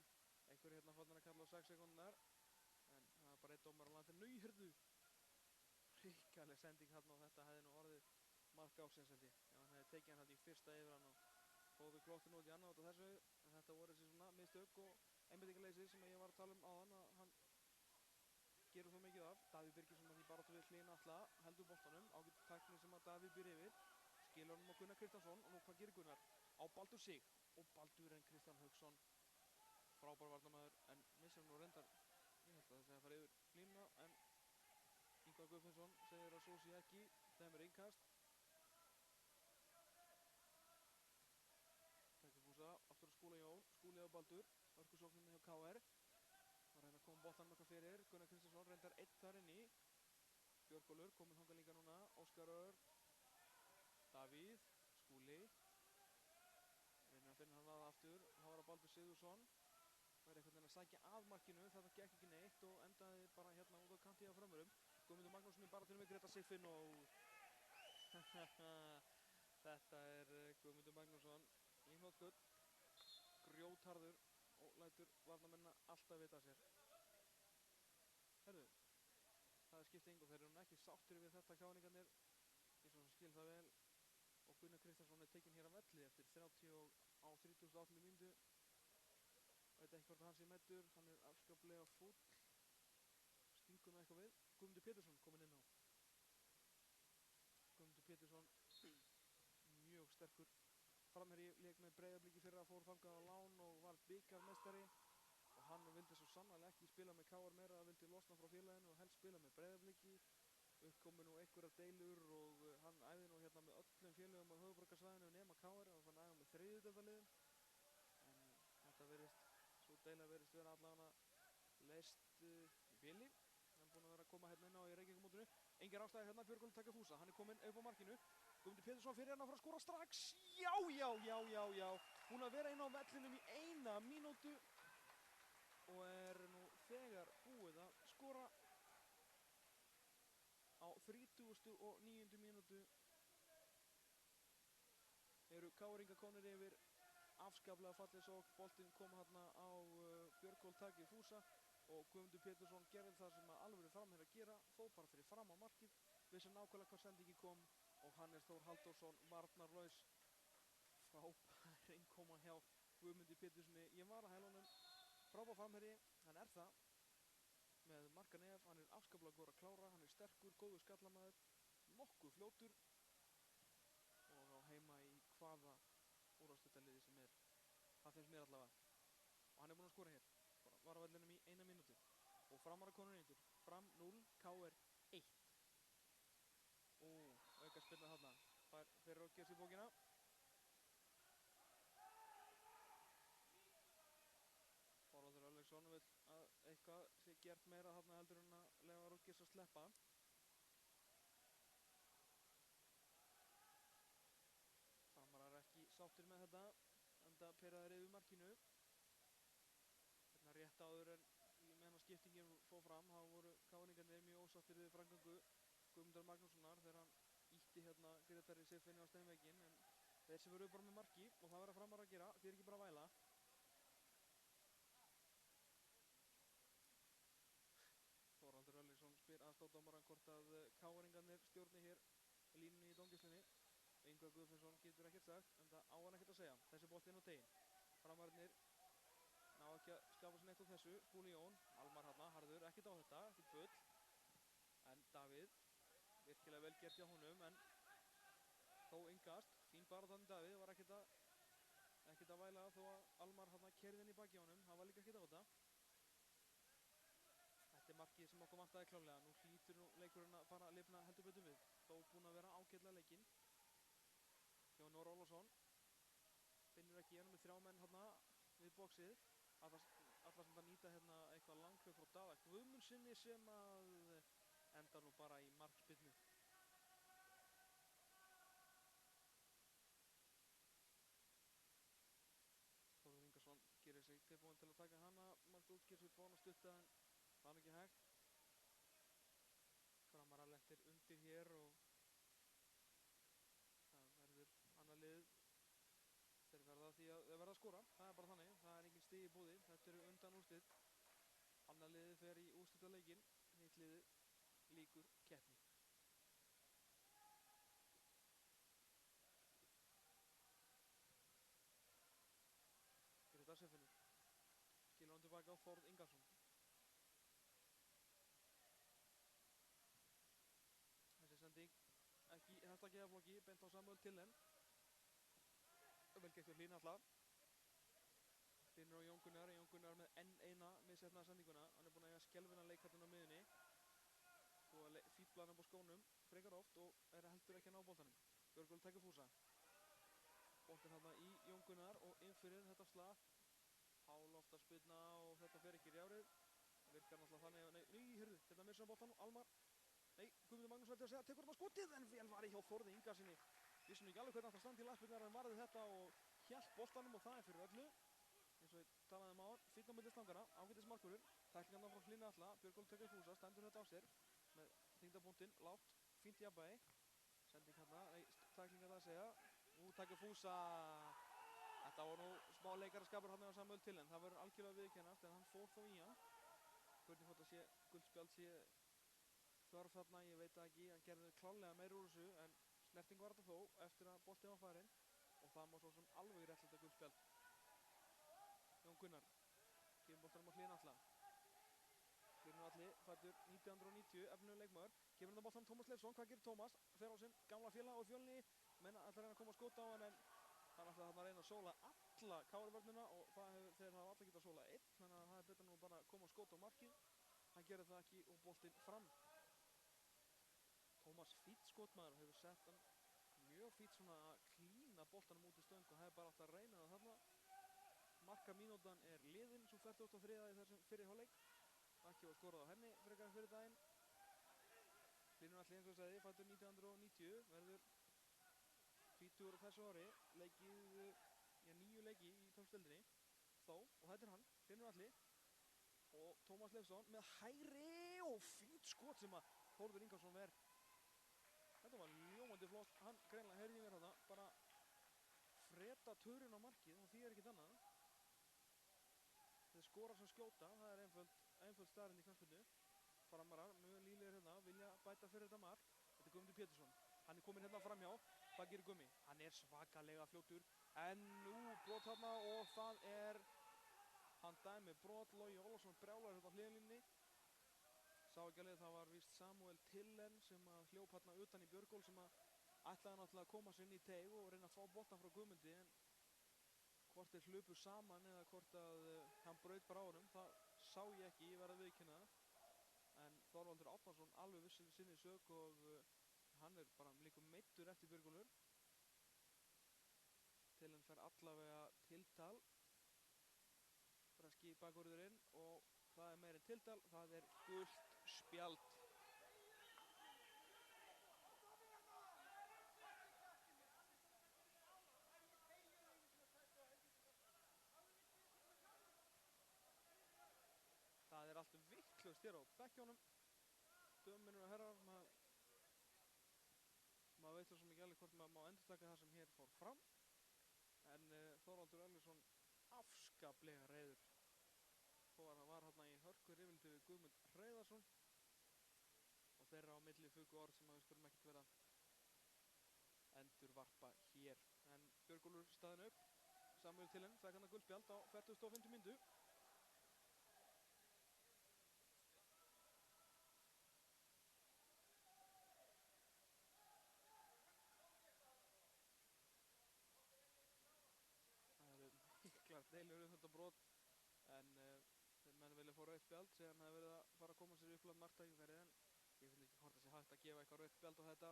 einhver hérna fannir að kalla á 6 sekúndar. En það er bara eitt dómar á landi. Nauherðu! Hrikaleg sending hérna og þetta hefði nú orðið mark ársins held ég. Ef hann hefði tekið hann hérna í fyrsta yfir hann og fóð við klóttinu út í annað út af þessu. En þetta voru þessi svona mistök og einbeitingarleysi sem ég var að tala um áðan að hann gerur svo mikið af. Davíð Birgisson því bara við hlýna alla, heldur boltanum, ágætt tækni sem að Davíð býr yfir. Skilur honum á Gunnar Kristjánsson og nú hvað gerir Gunnar? Á Baldur Sig og Baldur en Kristján Hauksson. Frábær varnarmaður en missir nú reyndar, ég held að það sé að fara yfir línuna en Ingvar Guðfinnsson segir að svo sé ekki, þeim er innkast. Tækir Fúsa, aftur á Skúla Jón, Skúli á Baldur, örkusókninni hjá KR. Það reyna að koma boltanum eitthvað fyrir, Gunnar Kristjánsson reyndar einn þar inn í. Björgólfur komið þangað líka núna, Óskar Örn, Davíð, Skúli. Reynir að finna hann að aftur, þá var það Baldur Sigurðsson. Það er einhvern veginn að sækja að markinu, þetta gekk ekki neitt og endaði bara hérna út á kanti á frömmurum. Guðmundur Magnússon í baráttinu við Gretar Sigfinn og þetta er Guðmundur Magnússon í hnotskudd. Grjótharður og lætur varnarmennina alltaf vita sér. Herðu, það er skipti engu, þeir eru nú ekki sáttir við þetta Káringarnir, eins og skil það vel. Og Gunnar Kristjánsson er tekinn hér af velli eftir 30 á 38. mínútu. Veit ekki hvort hann sé meiddur, hann er afskaplega fúll. Stingur nú eitthvað við. Guðmundur Pétursson kominn inn á. Guðmundur Pétursson, mjög sterkur framherji, lék með Breiðabliki fyrra, fór þangað á lán og var bikarmeistari. Og hann vildi svo sannarlega ekki spila með KR meira, vildi losna frá félaginu og helst spila með Breiðabliki. Uppkomi nú einhverjar deilur og hann æfði nú hérna með öllum félögum á höfuðborgarsvæðinu nema KR og fann æfa með þriðjudeildarliðum. En þetta verðist, svo deila verðist vera allavega leyst í bili. Hann er búinn að vera að koma hérna inn á í Reykjavíkurmótinu. Engin ástæði hérna, Björgólfur taka Fúsa, hann er kominn upp á markinu. Guðmundur Pétursson fyrir hérna að fara að skora strax. Já. Búinn að vera inn á vellinum í 1 mínútu og er nú þegar búið að skora á 39. mínútu. Eru KR-ingar komnir yfir, afskaplega fallið sókn, boltinn kom hérna á Björgólfur taki Fúsa og Guðmundur Pétursson gerði það sem að alvöru framherjar að gera, þó bara fyrir fram á markið, vissi nákvæmlega hvað sendingi kom og Hannes Þór Halldórsson varnarlaus. Frábær innkoma hjá Guðmundi Péturssoni. Ég var að hæla honum, frábær framherji, hann er það. með markan ef, hann er afskaplega góður að klára, hann er sterkur, góður skallamaður, nokkuð fljótur og á heima í hvaða úrvalsdeildarliði sem er. Það finnst mér allavega. Og hann er búinn að skora hér. Var á vellinum í 1 mínútu. Og Framara konur índur. Fram 0, KR 1. Auka spilna þarna. Fær fyrir Rodgers í bókina. Þorvaldur Örlygsson vill að eitthvað sé gert meira þarna heldur en að leyfa Rodgers að sleppa. Framarar ekki sáttir með þetta, enda pirraðir yfir markinu. Hérna rétt áður en meðan skiptingin fór fram, þá voru káningarnir mjög ósáttir við framgöngu Guðmundar Magnússonar þegar hann ítti hérna Grétari Sif inn á steinvegginn, en þeir sem voru bara með marki og það verða Framarar að gera, því er ekki bara að væla. Þorvaldur Örlygsson spyr aðstoðardómarann hvort að káningarnir stjórni hér línunni í dómgæslunni. Ingvar Guðfinnsson getur ekkert sagt, en það á hann ekkert að segja. Þessi bolti inn á teginn. Framararnir ná ekki að skapa sér neitt úr þessu. Skúli Jón, Almar hérna, harður, ekkert á þetta, ekkert bull. En Davíð, virkilega vel gert hjá honum, en þó yngast. Fín baráttan Davíð, var ekkert að væla þó að Almar hérna keyrði inn í baki á honum. Það var líka ekkert á þetta. Þetta er markið sem okkur vantaði klárlega. Nú hlýtur leikurinn að fara að lifna heldur betur við. Þó búinn að vera ágætlega leikinn. Jón Ór Ólafsson finnur ekki með 3 menn hérna við boxið. Allar sem það nýta hérna eitthvað langhlaup frá Daða Guðmundsssyni sem að enda nú bara í markspyrnu. Þórður Ingarsson gerir sig tilbúinn til að taka hana. Margt útskýr sér búinn að stutta, en það er ekki hægt. Framarar lentir undir hér og það verður annað lið. Þeir verða því að þeir verða að skora. Það er bara þannig. Það er engin stig í boði. Þetta eru undanúrslit. Annað liðið fer í úrslitaleikinn. Hitt liðið lýkur keppni. Grétar Siffinnur skilur hann tilbaka á Þórð Ingarsson. Þessi sending ekki í hæsta geðaflokki, beint á Samuel Tillen. Vel gert hjá Hlín alltaf. Hlín og Jón Gunnar. Jón Gunnar með enn eina misheppnaða sendinguna. Hann er búinn að eiga skelfilegan leik hérna á miðjunni. Búið að fífla hann upp á skónum frekar oft og er heldur ekki að ná boltanum. Björgólfur tekur fúsa. Boltinn hérna í Jón Gunnar og inn fyrir þetta slag. Hálofta spilna og þetta fer ekki í rjárið. Það virkar náttúrulega þannig að heyrðu, hérna missar hann boltanum. Almar. Guðmundur Magnússon verður að segja, tekur hann á skotið, en vel var í hjá Þórði Ingarsssyni. Vissum ekki alveg hvernig það standi í lagspilnar, en varði þetta og hélt boltanum og það er fyrir öllu. Eins og ég talaði um áðan, fínn á milli stangana, ágætis markurinn. Tæklingarnar frá Hlíni Atla, Björgólfur tekur fúsa, stendur þetta á sér með þyngdarpunktinn, lágt, fínt jafnvægi. Sending hérna, tæklingar það að segja. Tekur fúsa. Þetta var nú smá leikaraskapur hann á Samuel Tillen. Það verður algjörlega viðurkennast, en hann fór þó í hann. Hvernig hvort að guldspjald sé þörf þarna, ég veit það ekki. Hann gerði klárlega meir úr þessu, en snerting var þetta þó eftir að boltinn var farinn. Og það má svo sem alveg réttlæta guldspjald. Jón Gunnar gefur boltanum á Hlín Atla. Hlín Atli fæddur 1990, efnilegur leikmaður. Gefur hann boltanum Tómas Leifsson. Hvað gerir Tómas? Fer á sinn gamla félag og Fjölni. Menn ætlar að reyna að koma að skota á hann, en hann ætlar þarna að reyna að sóla alla KR-vörnina og þeir hafa allir getað að sóla einn, þannig að það er betra nú bara að koma að skota á markið. Hann gerir það ekki og boltinn fram. Tómas fýtt skotmaður og hefur sett hann mjög fýtt svona að klína boltanum út í stöng og hefur bara átt að reyna það þarna. Markamínútan er liðin, svo 43 í þessum fyrri hálfleik. Ekki var skorað á henni frekar fyrir daginn. Hlynur Atli, eins og sagði, fæddur 1990, verður 20 á þessu ári, leikið 9 leiki í toppsdeildinni þó, og þetta er hann, Hlynur Atli og Tómas Leifsson með hægri og fínt skot sem að Þórður Ingarsson ver. Þetta var ljómandi flott, hann greinlega heyrði mér þetta, bara freta törinn á markið og því er ekkert annað. Þeir skora sem skjóta, það er einföld staðreynd í knattspyrnu. Framarar, mjög lílegir hérna, vilja bæta fyrir þetta mark. Þetta er Guðmundur Pétursson, hann er komin hérna framhjá. Hvað gerir Gummi? Hann er svakalega fljótur, en nú brot þarna og það er hann dæmi brot. Logi Ólafsson brjálar hérna á hliðarlínunni. sá ekki alveg, það var víst Samuel Tillen sem að hljóp hérna utan í Björgól sem að ætlaði náttúrulega að koma sér inn í teig og reyna að fá boltan frá Guðmundi, en hvort þeir hlupu saman eða hvort að hann braut bara á honum, það sá ég ekki, ég verð að viðkynna það. En Þorvaldur Árnason alveg vissir sinni sök og hann er bara líka meiddur eftir Björgólfur. Tillen fer allavega tiltal, breski bakvörðurinn, og það er meira en tiltal, það er gult spjald. Það er allt vitlaust hér á bekkjónum, dömur og herrar, maður veit svo sem ekki alveg hvort maður má endurtaka það sem hér fór fram, en Þorvaldur Örlygsson afskaplega reiður. Þó að það var hérna í hörku rifrildi við Guðmund Hreiðarsson og þeirra á milli fugu orð sem við skulum ekkert vera endurvarpa hér. En Björgólfur staðinn upp, Samuel Tillen fekk hann að guldspjald á 45. mínútu. Það eru miklar deilur þetta brot, en þeir menn vilja fá rautt spjald, segja hann hefði verið að fara að koma sér upp land marktækifæri, en ég finn ekki hvort það sé hægt að gefa eitthvað rautt spjald á þetta.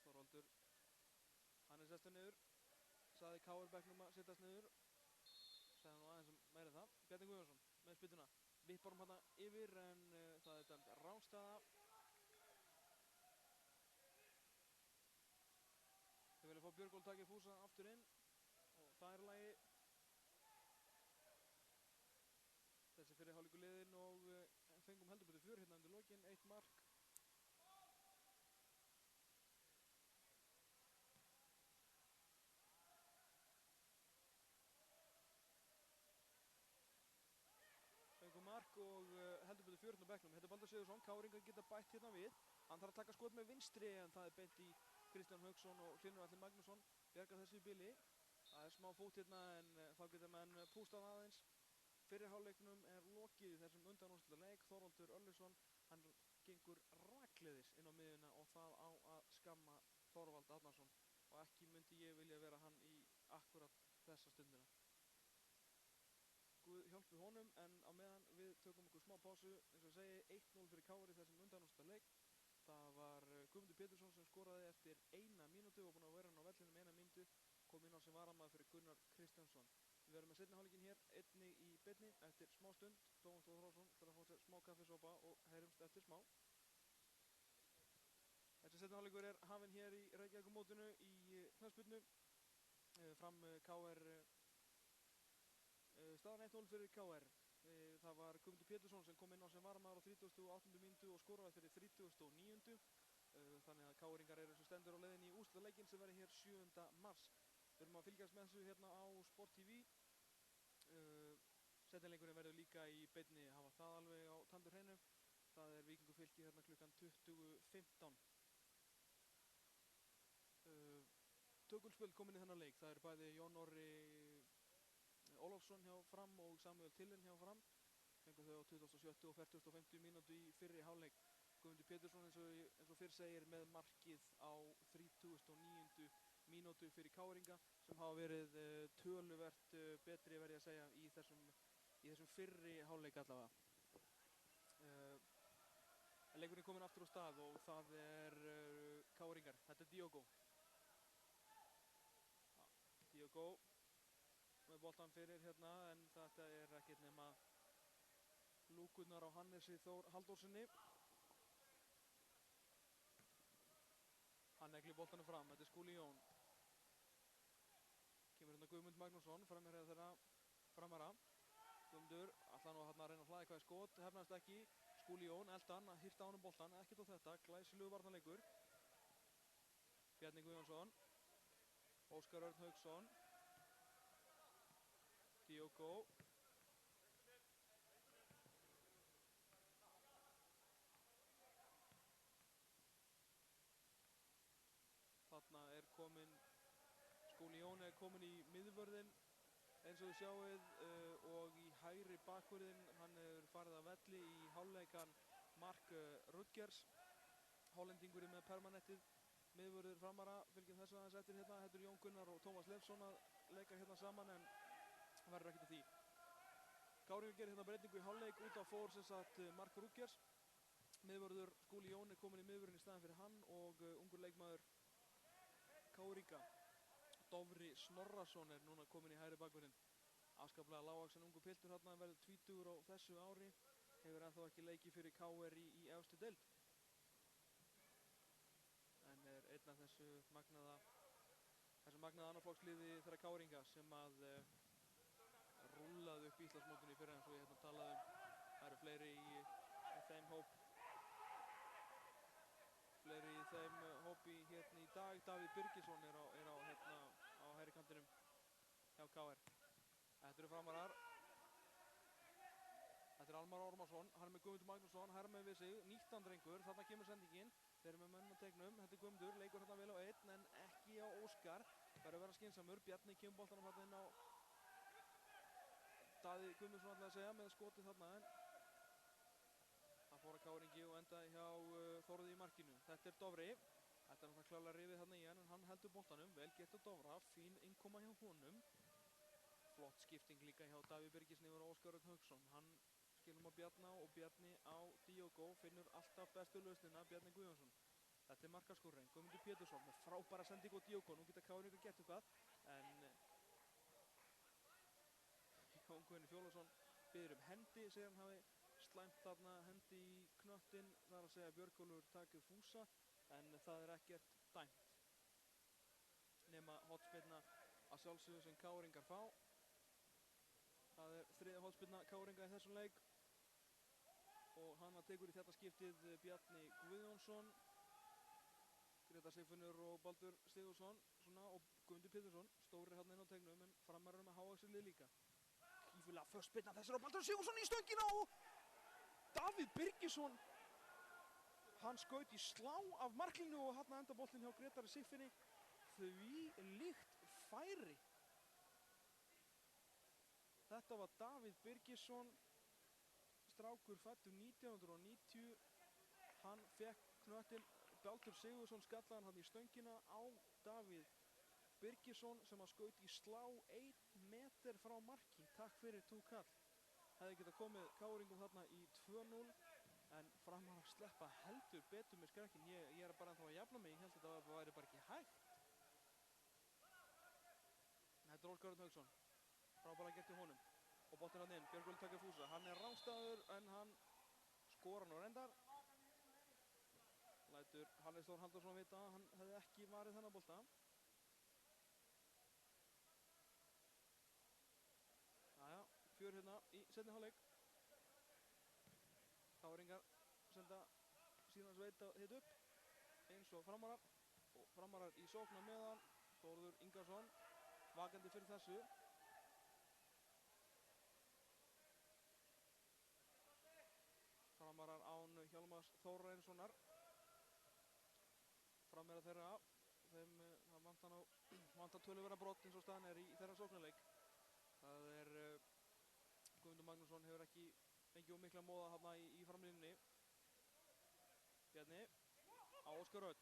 Þorvaldur, hann er sestur niður, saði KR-bekknum að sittast niður, segði nú aðeins meira en það. Bjarni Guðjónsson með spýtuna, vippar hann yfir, en það er dæmt rangstaða. Þeir vilja fá Björgól takið fúsa aftur inn og það er í lagi. Þessi fyrir hálfleikur liðinn og fengum heldur betur fjör hérna undir lokin, 1 mark. Fengum mark og heldur betur fjör hérna á bekknum. Þetta er Baldur Sigurðsson, Káringar geta bætt hérna við. Hann þarf að taka skot með vinstri, en það er beint í Kristján Hauksson og Hlynur Atli Magnússon. Bjargar þessu í bili. Það er smá fót hérna, en þá geta menn pústað aðeins. Fyrri hálfleiknum er lokið í þessum undanúrslitaleik. Þorvaldur Örlygsson, hann gengur rakleiðis inn á miðjuna og það á að skamma Þorvald Árnason, og ekki myndi ég vilja vera hann í akkurat þessa stundina. Guð hjálpi honum, en á meðan við tökum okkur smá pásu, eins og ég segi, 1-0 fyrir KR í þessum undanúrslitaleik. Það var Guðmundur Pétursson sem skoraði eftir 1 mínútu og búinn að vera hann á vellinum 1 mínútu, kom inn á sem varamaður fyrir Gunnar Kristjánsson. Við verðum með seinni hálfleikinn hér einnig í beinni eftir smá stund. Tómas Þórðarsson ætlar að fá sér smá kaffisopa og heyrumst eftir smá. Þessi seinni hálfleikur er hafinn hér í Reykjavíkurmótinu í knattspyrnu. Fram KR, staðan 1-0 fyrir KR. Það var Guðmundur Pétursson sem kom inn á sem varamaður á 38. mínútu og skoraði fyrir 39. Þannig að KR-ingar eru sem stendur á leiðinni í úrslitaleikinn sem verður hér 7. mars. Við erum að fylgjast með þessu hérna á Sport TV. Seinnileikurinn verður líka í beinni, hafa það alveg á tandur hreinu. Það er Víkingur Fylkir hérna klukkan 20:15. Tökulspöld komin í þennan leik. Það eru bæði Jón Orri Ólafsson hjá Fram og Samuel Tillen hjá Fram. Fengu þau á 27. og 45. mínútu í fyrri hálfleik. Guðmundur Pétursson eins og fyrr segir með markið á 39. mínútu fyrir KR-inga sem hafa verið töluvert betri, verð ég að segja, í þessum fyrri hálfleik allavega. Leikurinn er komin aftur á stað og það er KR-ingar. Þetta er Diogo. Diogo með boltan fyrir hérna, en þetta er ekkert nema lúkurnar á Hannesi Þór Halldórssoni. Hann neglir boltanum fram, þetta er Skúli Jón. Kemur hérna Guðmund Magnússon, framherja þeirra framara. Guðmundur ætlar nú að reyna að hlaða eitthvað í skot, hefnast ekki. Skúli Jón, eldan, að hirta á honum boltan, ekkert á þetta, glæsilegur varnarleikur. Bjarni Guðjónsson, Óskar Örn Hauksson, Diogo. Þarna er komin, Skúli Jón er komin í miðvörðin. eins og þið sjáið og í hægri bakvörðin, hann hefur farið að velli í hálfleikan Mark Rutgers, hollendingurinn með permanentið, miðvörður framara, fylgjum þess aðeins eftir hérna, þetta er Jón Gunnar og Tómas Leifsson að leika hérna saman en verður ekkert af því. Káringur gerir hérna breytingu í hálfleik, út af fór sem sagt Mark Rutgers, miðvörður Skúli Jón er komin í miðvörðin í staðin fyrir hann og ungur leikmaður Káringa, Dofri Snorrason er núna komin í hægri bakvörðin. Afskaplega lágvaxinn ungur piltur hérna, verður 20 á þessu ári, hefur ennþá ekki leikið fyrir KR í efstu deild. En er einn af þessu magnaða annarflokksliði þeirra Káringa sem að rúllaði upp Íslandsmótinu í fyrra eins og ég hérna talaði um. Það eru fleiri í þeim hópi hérna í dag. Davíð Birgisson er á hægri kantinum hjá KR. Þetta eru framarar. Þetta er Almar Ormarsson, hann er með Guðmundur Magnússon, hermið við sig, 19 drengur, þarna kemur sendingin. Þeir eru með menn á teiknum, þetta er Guðmundur, leikur hérna vel á 1 en ekki á Óskar. Verður að vera skynsamur, Bjarni kemur boltanum hérna inn á Daði Guðmundsson alltaf að segja með skotið þarna en það fór að Káringi og endaði hjá Þórði í markinu. Þetta er Dofri, þetta er náttúrulega klálega rifið þarna í hann en hann heldur boltanum, vel gert á Dofra, fín innkoma hjá honum. Flott skipting líka hjá Davíð Birgisson yfir Óskar Örn Hauksson, hann skilum á Bjarna og Bjarni á Diogo, finnur alltaf bestu lausnina, Bjarni Guðjónsson. Þetta er markaskorinn, Guðmundur Pétursson með frábæra sendingu á Diogo, nú geta Káringar gert eitthvað, en Jón Guðni Fjólason biður hendi, segir hann hafi slæmt þarna hendi í knöttinn, það er að segja Björgólfur takið fúsa, en það er ekkert dæmt. Nema hornspyrna að sjálfsögðu sem Káringar fá. Það er þriðja hornspyrna Káringa í þessum leik og hana tekur í þetta skiptið Bjarni Guðjónsson, Grétar Sigfinnur og Baldur Sigurðsson og Guðmundur Pétursson, stórir hann inn á tegnum en framarar með hávaxið líka. Kífulega förstspyrna þessar á Baldur Sigurðsson í stöngina og Davíð Birgisson, hann skaut í slá af marklínu og hann enda boltinn hjá Grétari Sigfinni, því líkt færi. Þetta var Davíð Birgisson, strákur fæddur 1990, hann fekk knöttinn, Baldur Sigurðsson skallaði hann í stöngina á Davíð Birgisson sem að skaut í slá 1 meter frá marki. Takk fyrir túkall. Hefði getað komið Káringum þarna í 2-0 en framarar sleppa heldur betur með skrekkin. Ég er bara ennþá að jafna mig, ég held að þetta væri bara ekki hægt. Þetta er Óskar Örn Hauksson, frábæra gert í honum og boltinn hann inn, Björgólfur takir fúsa. Hann er rangstæður en hann skorar nú reyndar. Lætur Hannes Þór Halldórsson vita að hann hefði ekki varið þennan bolta. Jæja, fjör hérna í seinni hálfleik. Káringar senda síðan Sveit að hita upp eins og framarar í sóknar meðan. Þórður Ingarsson vakandi fyrir þessu. Framarar án Hjálmars Þórarinssonar. Frammeira þeirra, þeim vantar töluverða brott eins og staðan er í þeirra sóknarleik. Það er Guðmundur Magnússon hefur ekki fengið of mikla móða þarna í framlínunni. Bjarni á Óskar Örn.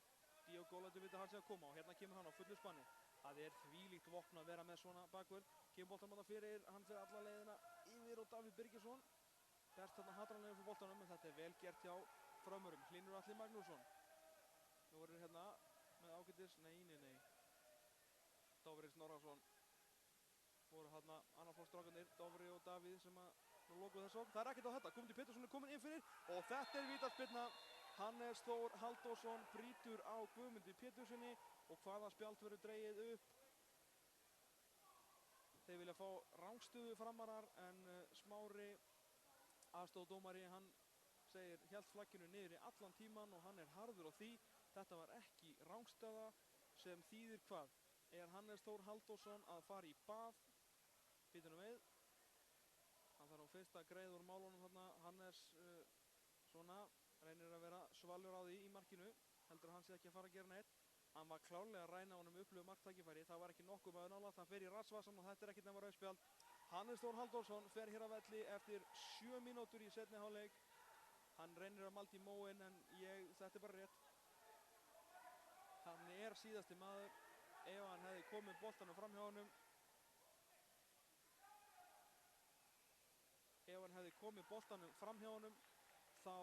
Diogo lætur vita hann sé að koma og hérna kemur hann á fullu spanni. Það er þvílíkt vopn að vera með svona bakvörð. Kemur boltanum þarna fyrir, hann fyrir alla leiðina yfir og Davíð Birgisson. Berst þarna hatranlega fyrir boltanum en þetta er vel gert hjá frömmurum. Hlynur Atli Magnússon. Nú verður hérna með ágætis, nei. Dofri Snorrason. Voru hérna annarflokksstrákarnir, Dofri og Davíð sem að nú lokuðu þessu. Það er ekkert á þetta, Guðmundur Pétursson er komin inn fyrir og þetta er vítaspyrna. Hannes Þór Halldórsson brýtur á Guðmundi Péturssoni og hvaða spjald verður dregið upp. Þeir vilja fá rangstöðu framarar en Smári aðstoðardómari, hann segir hélt flagginu niður í allan tíman og hann er harður á því. Þetta var ekki rangstaða sem þýðir hvað? Er Hannes Þór Halldórsson að fara í bað? Býtum við. Hann þarf á fyrst að greiða úr málunum þarna. Hannes reynir að vera svalur á því í markinu. Heldur að hann sé ekki að fara að gera neitt. Hann var klárlega að ræna honum upplöfu marktækifæri. Það var ekki nokkuð maður nálægt. Hann fer í ratsvasan og þetta er ekkert nema rauðspjald. Hannes Þór Halldórsson fer hér að velli eftir 7 mínútur í seinni hálfleik. Hann reynir að malda í móinn en þetta er bara rétt. Hann er síðasti maður. Ef hann hefði komið boltanum fram hjá honum. Þá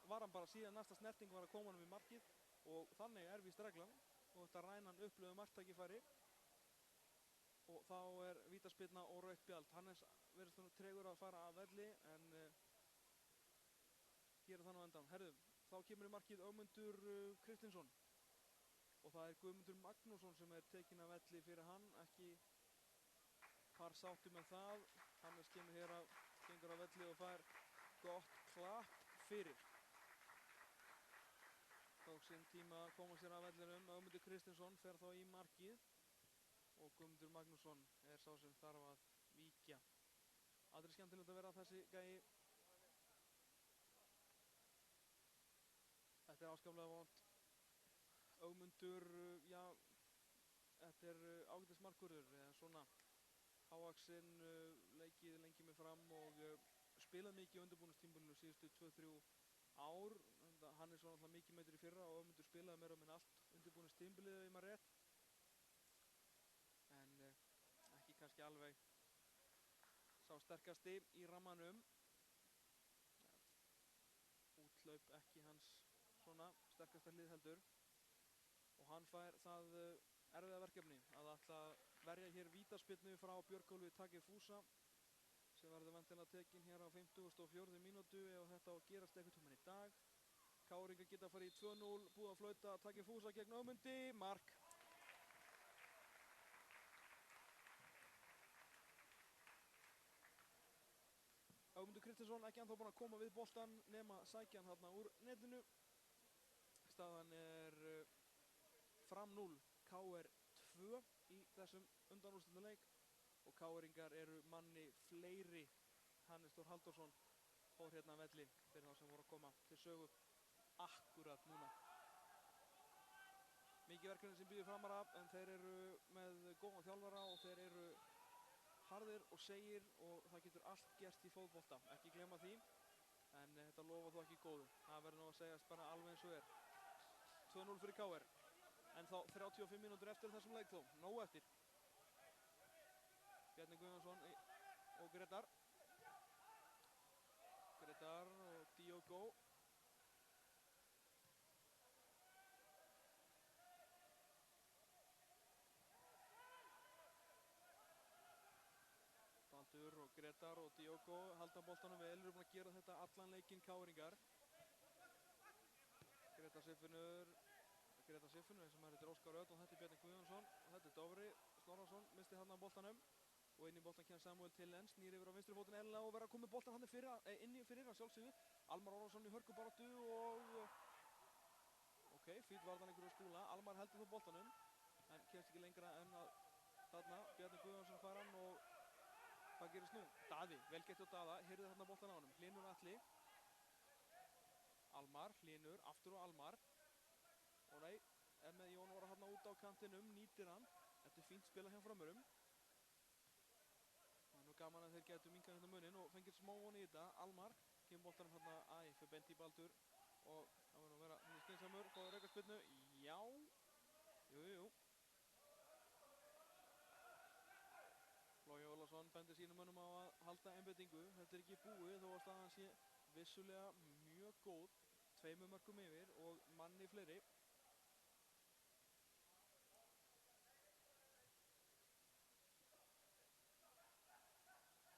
var hann bara síðan næsta snerting var að koma honum í markið og þannig er víst reglan og þetta ræna hann upplöfu marktækifæri og þá er vítaspyrna og rautt spjald. Hannes verður svona tregur að fara að velli en gerir það nú endan. Herðu, þá kemur í markið Ögmundur Kristinsson og það er Guðmundur Magnússon sem er tekinn að velli fyrir hann, ekki par sáttu með það. Hannes kemur hér gengur að velli og fær gott klapp fyrir. Tók sinn tíma að koma sér að vellinum. Ögmundur Kristinsson fer þá í markið og Guðmundur Magnússon er sá sem þarf að víkja. Aldrei skemmtilegt að vera þessi gæi. Þetta er áskaplega vont. Ögmundur, þetta er ágætis markvörður, eða svona hávaxinn, leikið lengi með fram og spilað mikið á undirbúningstímabilinu síðustu 2-3 ár. Hannes var náttúrulega mikið meiddur í fyrra og Ögmundur spilaði meira minn allt undirbúningstímabilið ef maður rétt. En ekki kannski alveg sá sterkasti í rammanum. Úthlaup ekki hans svona sterkasta hlið heldur. Og hann fær það erfiða verkefni að ætla að verja hér vítaspyrnu frá Björgólfi Takefusa sem verður væntanlega tekinn hér á 54. mínútu ef þetta á að gerast einhvern tímann í dag. Káringar geta farið í 2-0, búið að flauta Takefusa gegn Ögmundi, mark. Ögmundur Kristinsson ekki ennþá búinn að koma við boltan nema sækja hann þarna úr netinu. Staðan er Fram 0, KR 2 í þessum undanúrslitaleik og KR-ingar eru manni fleiri. Hannes Þór Halldórsson fór hérna að velli fyrir þá sem voru að koma til sögu akkurat núna. Mikið verkefni sem býður framara en þeir eru með góðan þjálfara og þeir eru harðir og segir og það getur allt gerst í fótbolta. Ekki gleyma því en þetta lofa þó ekki góðu. Það verður nú að segjast bara alveg eins og er. 2-0 fyrir KR. En þá 35 mínútur eftir þessum leik þó, nóg eftir. Bjarni Guðjónsson og Gretar og Diogo. Baldur og Gretar og Diogo halda boltanum vel, eru búin að gera þetta allan leikinn KR-ingar. Gretar Siffinur sem er þetta Óskar Örn og þetta er Bjarni Guðjónsson og þetta er Dofri Snorrason, misti hann á boltanum og inn í boltan kemur Samuel Tillens, nýr yfir á vinstri fótinn eðlilega og verður að koma með boltan hann inni fyrir að sjálfsögðu. Almar Ólafsson í hörkubaráttu og fýll varðarleikur á Skúla. Almar heldur þó boltanum en kemst ekki lengra en að þarna Bjarni Guðjónsson fær hann og hvað gerist nú? Daði, vel gert hjá Daða, heyrði þarna boltan á honum. Hlynur Atli. Almar, Hlynur, aftur og Almar. Og nei, er með Jón Óra hérna út á kantinum, nýtir hann. Þetta er fínt spila hjá framurum. Það er nú gaman að þeir getur minkað hérna munin og fengið smá von í þetta. Almar, kemur boltanum hérna, fyrir beint í Baldur. Og það verður að vera hann skynsamur, fóður aukaspyrnu, já. Jú. Flói Ólafsson bendir sínum mönnum á að halda einbeitingu. Þetta er ekki búið þó að staðan sé vissulega mjög góð. 2 mörkum yfir og manni fleiri.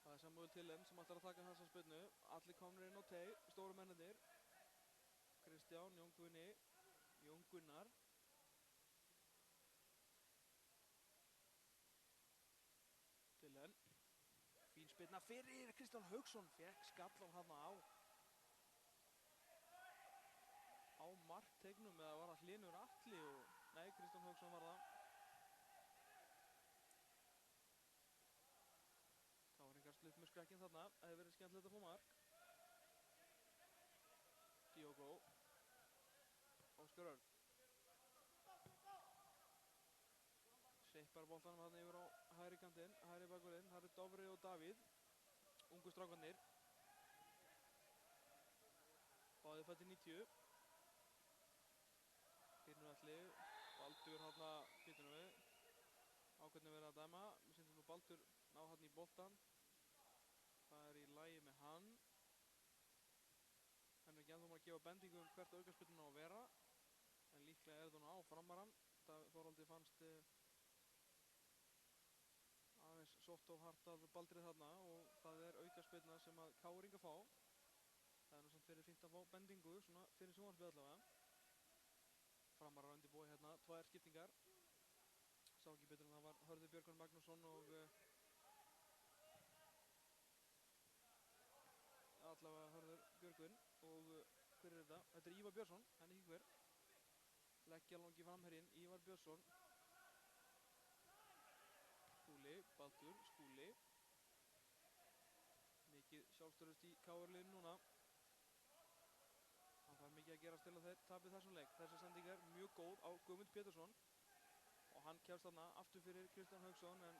Það er Samuel Tillens sem ætlar að taka þessa spyrnu. Allir komnir inn á teig, stóru mennirnir. Kristján, Jón Guðni, Jón Gunnar. Tillen. Fín spyrna fyrir Kristján Hauksson. Fekk skallan hann á marktegnum eða var það Hlynur Atli og nei, Kristján Hauksson var það. Káringar slutt með skrekkinn þarna, það hefur verið skemmtilegt að fá mark. Diogo. Óskar Örn. Tippar boltanum þarna yfir á hægri kantinn, hægri bakvörðinn. Það eru Dofri og Davíð, ungu strákarnir. Báðir fæddir 90. Hlynur Atli, Baldur þarna, býtum við. Á hvernig verið að dæma. Mér finnst nú Baldur ná þarna í boltan. Það er í lagi með hann. Hann er ekki ennþá að gefa bendingu hvert aukaspyrnan á að vera. En líklega er þetta nú á framarann. Þorvaldi fannst aðeins sótt of hart að Baldri þarna og það er aukaspyrna sem að Káringa fá. Það er nú samt verið fínt að fá bendingu, svona fyrir sjónvarpið allavega. Framarar undirbúið hérna, 2 skiptingar. Sá ekki betur en það var Hörður Björgvin Magnússon og allavega Hörður Björgvin og hver er þetta? Þetta er Ívar Björnsson, en ekki hver. Leggja langi framherjinn, Ívar Björnsson. Skúli, Baldur, Skúli. Mikið sjálfstörust í KR-liðinu núna. Það þarf mikið að gerast til að þeir tapið þessum leik. Þessi sending er mjög góð á Guðmund Pétursson. Og hann kemst þarna aftur fyrir Kristján Hauksson, en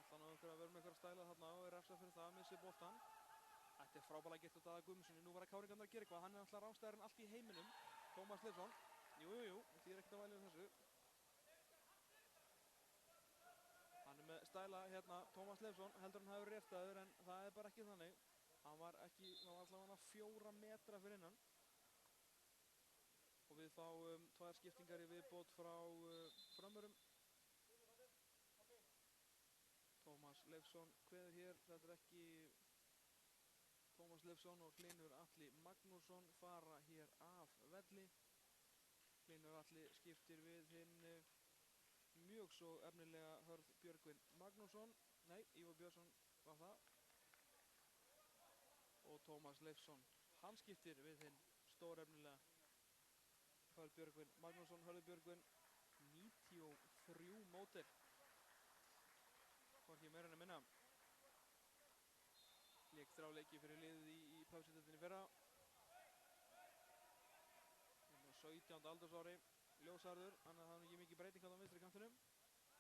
ætla nú einhver að vera með einhverja stæla þarna og er refsað fyrir það, missir boltan. Þetta er frábælega gert á Daða Guðmundssoni. Nú var að Káringarnir að gera eitthvað. Hann er alltaf rángstæðarinn allt í heiminum. Tómas Leifsson. Jú, því er ekkert að væli þessu. Hann er með stæla hérna, Tómas Leifsson, heldur hann hafi réttaður, en það er bara ekki þannig. Hann var allavega 4 metra fyrir innan. Og við fáum 2 skiptingar í viðbót frá Frömmurum. Tómas Leifsson kveður hér, þetta er ekki Tómas Leifsson og Hlynur Atli Magnússon fara hér af velli. Hlynur Atli skiptir við hinn mjög svo efnilega Hörð Björgvin Magnússon. Nei, Ívar Björnsson var það. Og Tómas Leifsson, hann skiptir við hinn stórefnilega Hörð Björgvin Magnússon. Hörður Björgvin, 93 mótil. Hvorki meira en að minna. Lék 3 leiki fyrir liðið í pásudeildinni fyrra. 17. aldursári, ljósarður, þannig að það er ekki mikið breyting á vinstri kantinum.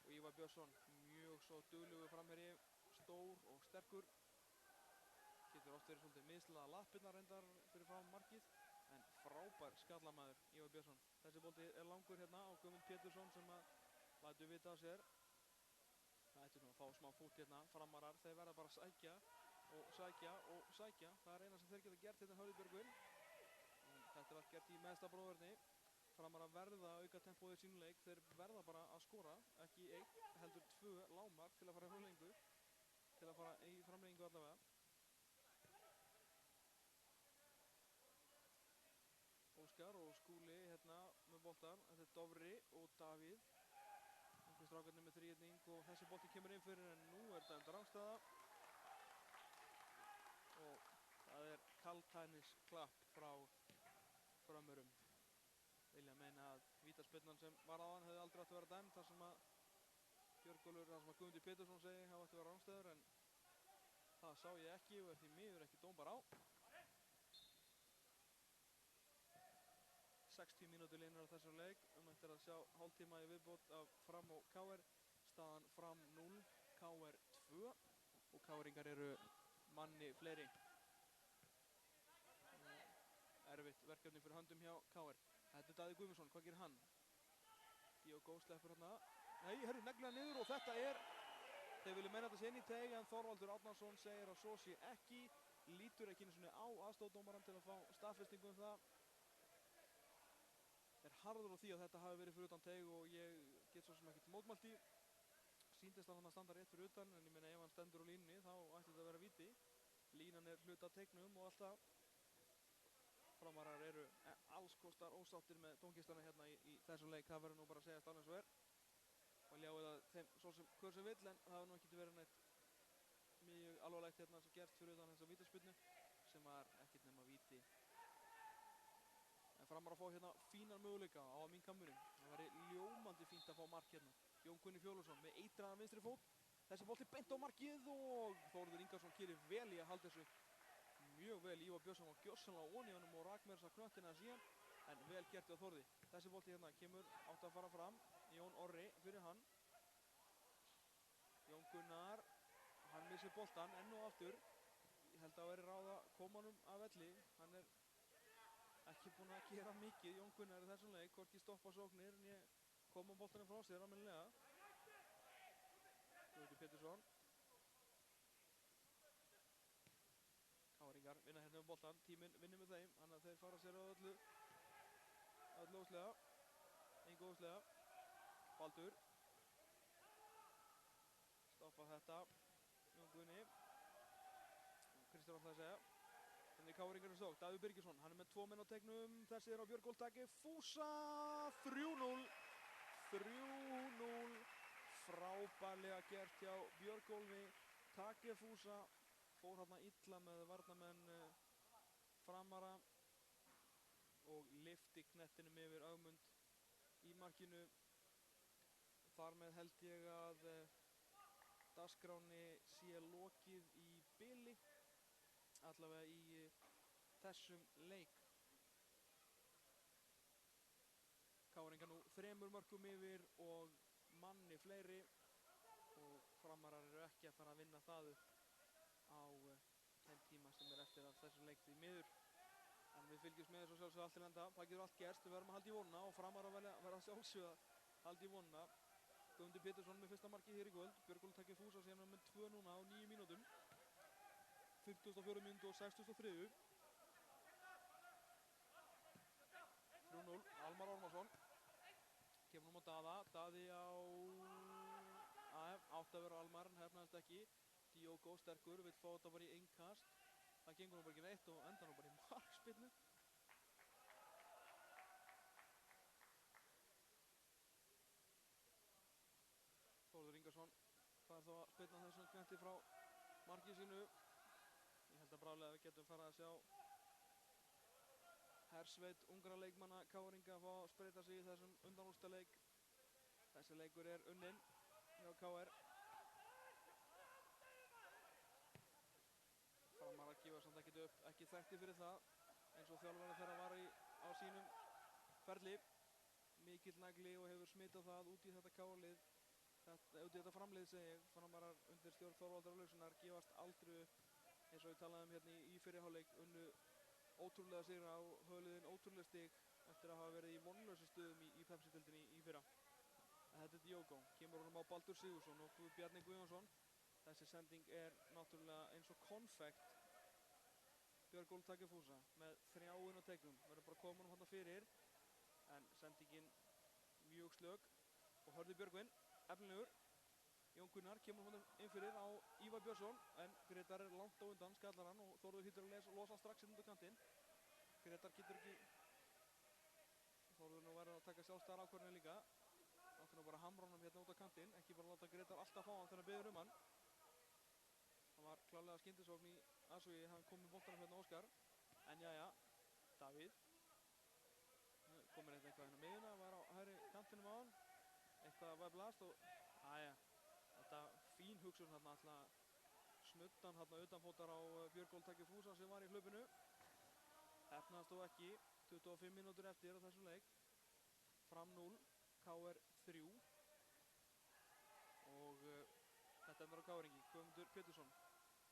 Og Ívar Björnsson, mjög svo duglegur framherji, stór og sterkur. Getur oft verið svolítið mislaða lappirnar reyndar fyrir fram markið, en frábær skallamaður Ívar Björnsson. Þessi bolti er langur hérna á Guðmund Pétursson sem að lætur vita af sér. Það ættu nú að fá smá fút hérna, Framarar, þeir verða bara að sækja og sækja og sækja. Það er eina sem þeir geta gert hérna Hörður Björgvin. Þetta er allt gert í meðsta bróðurni. Framarar verða að auka tempóið í sínum leik. Þeir verða bara að skora, ekki 1, heldur 2 lágmark til að fara í framlengingu. Til að fara í framlengingu allavega. Óskar og Skúli hérna með boltan. Þetta er Dofri og Davíð. Einhver strákarnir með þríhyrning og þessi bolti kemur inn fyrir, en nú er dæmd rangstaða. Og það er kaldhæðnisklapp frá Frömmurum. Vilja meina að vítaspyrnan sem var áðan hefði aldrei átt að vera dæmd, þar sem að Björgólfur, þar sem að Guðmundur Pétursson segi hafa átt að vera rangstæður, en það sá ég ekki og er því miður ekki dómbar á. 60 mínútur liðnar á þessum leik. Eftir að sjá hálftíma í viðbót af Fram og KR. Staðan Fram 0, KR 2 og KR-ingar eru manni fleiri. Erfitt verkefni fyrir höndum hjá KR. Þetta er Daði Guðmundsson, hvað gerir hann? Diogo sleppur hérna. Nei, herru, neglir hann niður og þetta er... Þeir vilja meina þetta sé inn í teig, en Þorvaldur Árnason segir að svo sé ekki. Lítur ekki einu sinni á aðstoðardómarann til að fá staðfestingu um það. Er harður á því að þetta hafi verið fyrir utan teig og ég get svo sem ekkert mótmælt í. Sýndist hann að standa rétt fyrir utan, en ég meina ef hann stendur á línunni þá ætti þetta að vera víti. Línan er hluti af teignum og alltaf. Framarar eru alls kostar ósáttir með dómgæsluna hérna í þessum leik. Það verður nú bara að segjast alveg svo er. Og ljáið að þeim svo sem hver sem vill, en það hefur nú ekki verið neitt mjög alvarlegt hérna sem gerst fyrir utan þessa vítaspyrnu, sem var ekkert nema víti. En Framarar að fá hérna fínan möguleika á að minnka muninn. Það væri ljómandi fínt að fá mark hérna. Jón Gunni Fjólusson með eitraðan vinstri fót. Þessi bolti beint á markið og Þórður Ingarsson gerir vel í að halda þessu mjög vel. Ívar Björnsson var gjörsamlega ón í honum og rak með þessa knöttina síðan, en vel gert á Þórði. Þessi bolti hérna kemur átt að fara fram. Jón Orri fyrir hann. Jón Gunnar, hann missir boltan enn og aftur. Ég held að veri ráð að koma honum af velli. Hann ekki búinn að gera mikið, Jón Gunnar, í þessum leik, hvorki stoppa sóknir né koma boltanum frá sér almennilega. Guðmundur Pétursson. Káringar vinna hérna boltan, tíminn vinnur með þeim, þannig að þeir fara sér á öllu óslega, engu óslega. Baldur. Stoppa þetta, Jón Guðni. Kristján ætlaði að segja. Þannig Káringar er sókt, Davíð Birgisson, hann með 2 menn á teiknum, þessi á Björgólf Taki Fúsa, 3-0, frábærlega gert hjá Björgólfi Taki Fúsa, fór hérna illa með varnarmenn Framara og lyfti knettinum yfir Ögmund í markinu. Þar með held ég að dagskráni sé lokið í bili, allavega í þessum leik. Káringar nú 3 mörkum yfir og manni fleiri og Framarar eru ekki að fara að vinna það upp á þeim tíma sem er eftir af þessum leik því miður. En við fylgjumst með þessu sjálfsögðu allt til enda. Það getur allt gerst, við verðum að halda í vonina og Framarar verða sjálfsögðu að halda í vonina. Guðmundur Pétursson með fyrsta markið hér í kvöld. Björgólfur Taki Fúsa síðan með 2 núna á 9 mínútum. 54 mínútu og 63. 3-0, Almar Ormarsson. Kemur nú á Daða, Daði á átti að vera Almar, en hefnaðist ekki. Diogo sterkur, vill fá þetta bara í innkast. Það gengur nú bara ekki neitt og endar nú bara í markspyrnu. Þórður Ingarsson fær þá að spyrna þessum knetti frá markið sínu. Ég held að bráðlega við getum farið að sjá hersveit ungra leikmanna Káringa fá að spreyta sig í þessum undanúrslitaleik. Þessi leikur er unninn hjá KR. Framarar gefa samt ekkert upp, ekki þekkti fyrir það eins og þjálfarinn þeirra var á sínum ferli. Mikill nagli og hefur smitað það út í þetta KR-lið. Út í þetta framlið segi ég. Framarar undir stjórn Þorvaldar Laufssonar gefast aldrei upp, eins og við talaðum hérna í fyrri hálfleik, unnu ótrúlega sigra og höfðuðinn ótrúlega stig eftir að hafa verið í vonlausu stöðum í Pepsi-deildinni í fyrra. En þetta er Diogo, kemur honum á Baldur Sigurðsson og Bjarni Guðjónsson. Þessi sending er náttúrulega eins og konfekt. Björgólfur Taki Fúsa með 3 inn á teiknum, verður bara komin hann fyrir, en sendingin mjög slög og Hörður Björgvin, efnilegur. Jón Gunnar kemur hann inn fyrir á Ívar Björnsson, en Gretar er langt á undan, skallar hann og Þórður hýttur að losa strax inn undir kantinn. Gretar getur ekki, Þórður nú verður að taka sjálfstæðar ákvörðunni líka. Áttu nú bara að hamra honum hérna út á kantinn, ekki bara láta Gretar alltaf fá hann þegar hann biður hann. Það var klárlega skyndisókn í aðsvíi, hann kom með boltanum hérna Óskar. En jæja, Davíð. Komur eitthvað hérna miðuna, var á hægri kantinum á hann. Eitthvað var blast og, jæja. Þetta fín hugsun hérna, alltaf smuttan hérna utanfótar á Björgólfur Taki Fúsa sem var í hlaupinu. Hefnaðist þó ekki, 25 mínútur eftir á þessum leik. Fram 0, KR 3. Og þetta endur á Káringi. Guðmundur Pétursson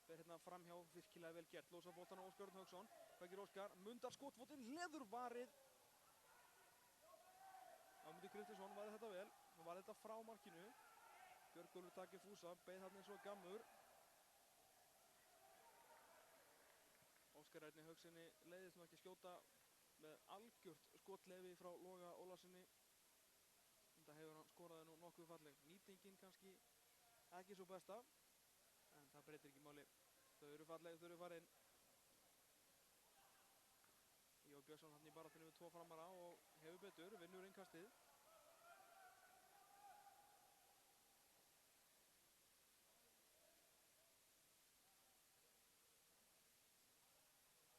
fer hérna framhjá, virkilega vel gert. Lósa boltan á Óskar Örn Hauksson. Hvað gerir Óskar? Mundar skotfótinn, leður varið. Ámundi Kristinsson varði þetta vel. Og varði þetta frá markinu. Björgólfur Taki Fúsa beið hann eins og gammur. Óskar Örn Haukssoni leiðist nú ekki skjóta með algjört skotleifi frá Loga Ólafssoni. Þetta hefur hann skoraði nú nokkuð falleg. Nýtingin kannski ekki svo besta, en það breytir ekki máli. Þau eru falleg, þau eru farin. Jói Björnsson hann í baráttunni við 2 framara og hefur betur, vinnur innkastið.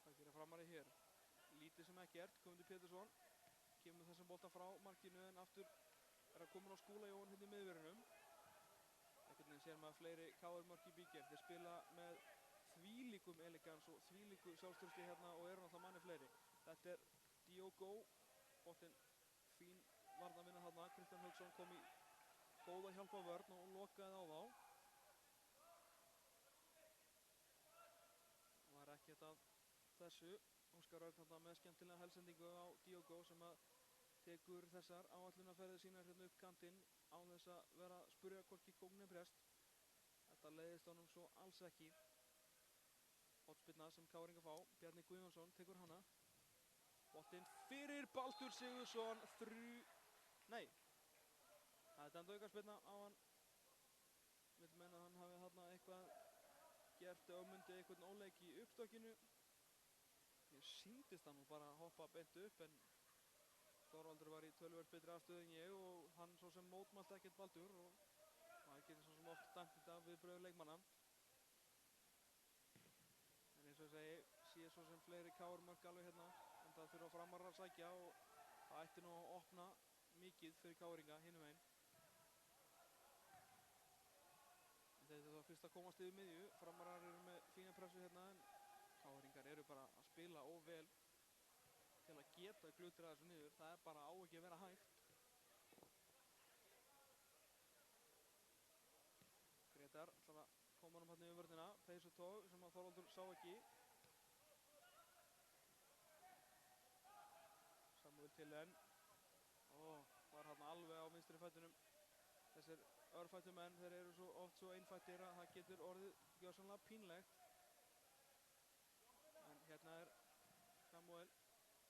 Hvað gerir framari hér? Lítið sem ekkert, Guðmundur Pétursson kemur þessum bolta frá markinu, en aftur er að koma á Skúla Jón hérna í miðverðinum. Einhvern veginn sér maður fleiri KR-mörk í bígerð. Þeir spila með þvílíkum elegans og þvílíku sjálfstörsti hérna og eru náttúrulega manni fleiri. Þetta er Diogo, boltinn fín varnarvinna þarna. Kristján Hauksson kom í góða hjálpa vörn og lokaði á þá. þessu. Óskar Örn þarna með skemmtilega helsendingu á Diogo sem að tekur þessar áætlunarferðir sínar hérna upp kantinn án þess að vera að spurja hvorki kóng né prest. Þetta leiðist honum svo alls ekki. Hornspyrna sem KR fá. Bjarni Guðjónsson tekur hana. Boltinn fyrir Baldur Sigurðsson. Nei. Það er dæmd aukaspyrna á hann. Vill meina að hann hafi þarna eitthvað gert öfmundi eitthvað óleik í uppstokkinu. Ég sýndist hann nú bara að hoppa beint upp en Þorvaldur var í töluvert betri afstöðu en ég og hann svo sem mótmælti ekkert Baldur og maður getur svo sem oft dæmt þetta við bröðu leikmanna. En eins og ég segi, sé svo sem fleiri KR-mörk alveg hérna en það þurfa Framarar að sækja og það ætti nú að opna mikið fyrir KR-inga hinum einn. En þetta er það fyrst að komast yfir miðju. Framarar eru með fína pressu hérna en KR-ingar eru bara að spila of vel til að geta glutrað þessu niður. Það er bara á ekki að vera hægt. Gretar ætlar að koma hann hérna yfir vörnina. Peysutóg sem að Þorvaldur sá ekki. Samuel Tillen. Var hérna alveg á vinstri fætinum. Þessir örfættu menn, þeir eru svo oft svo einfattir að það getur orðið gjörsamlega pínlegt. En hérna er Samuel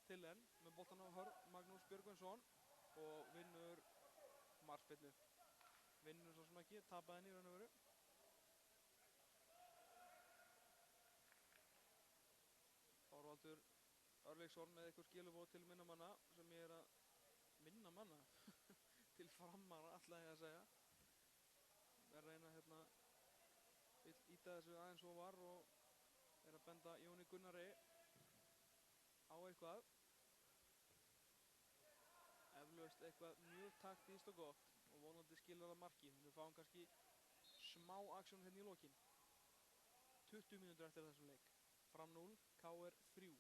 Tillen með boltan á hörð Magnús Björgvinsson og vinnur markspyrnu. Vinnur svo sem ekki, tapaði henni í raun og veru. Þorvaldur Örlygsson með eitthvað skiluboð til minnamanna sem ég er að minnamanna til Framara ætla ég að segja. Er að reyna hérna vill íta þessu aðeins og var og er að benda Jóni Gunnari á eitthvað. Eflaust eitthvað mjög taktískt og gott og vonandi skilur það marki. Við fáum kannski smá aksjón hérna í lokin. 20 mínútur eftir þessum leik. Fram 0, KR 3.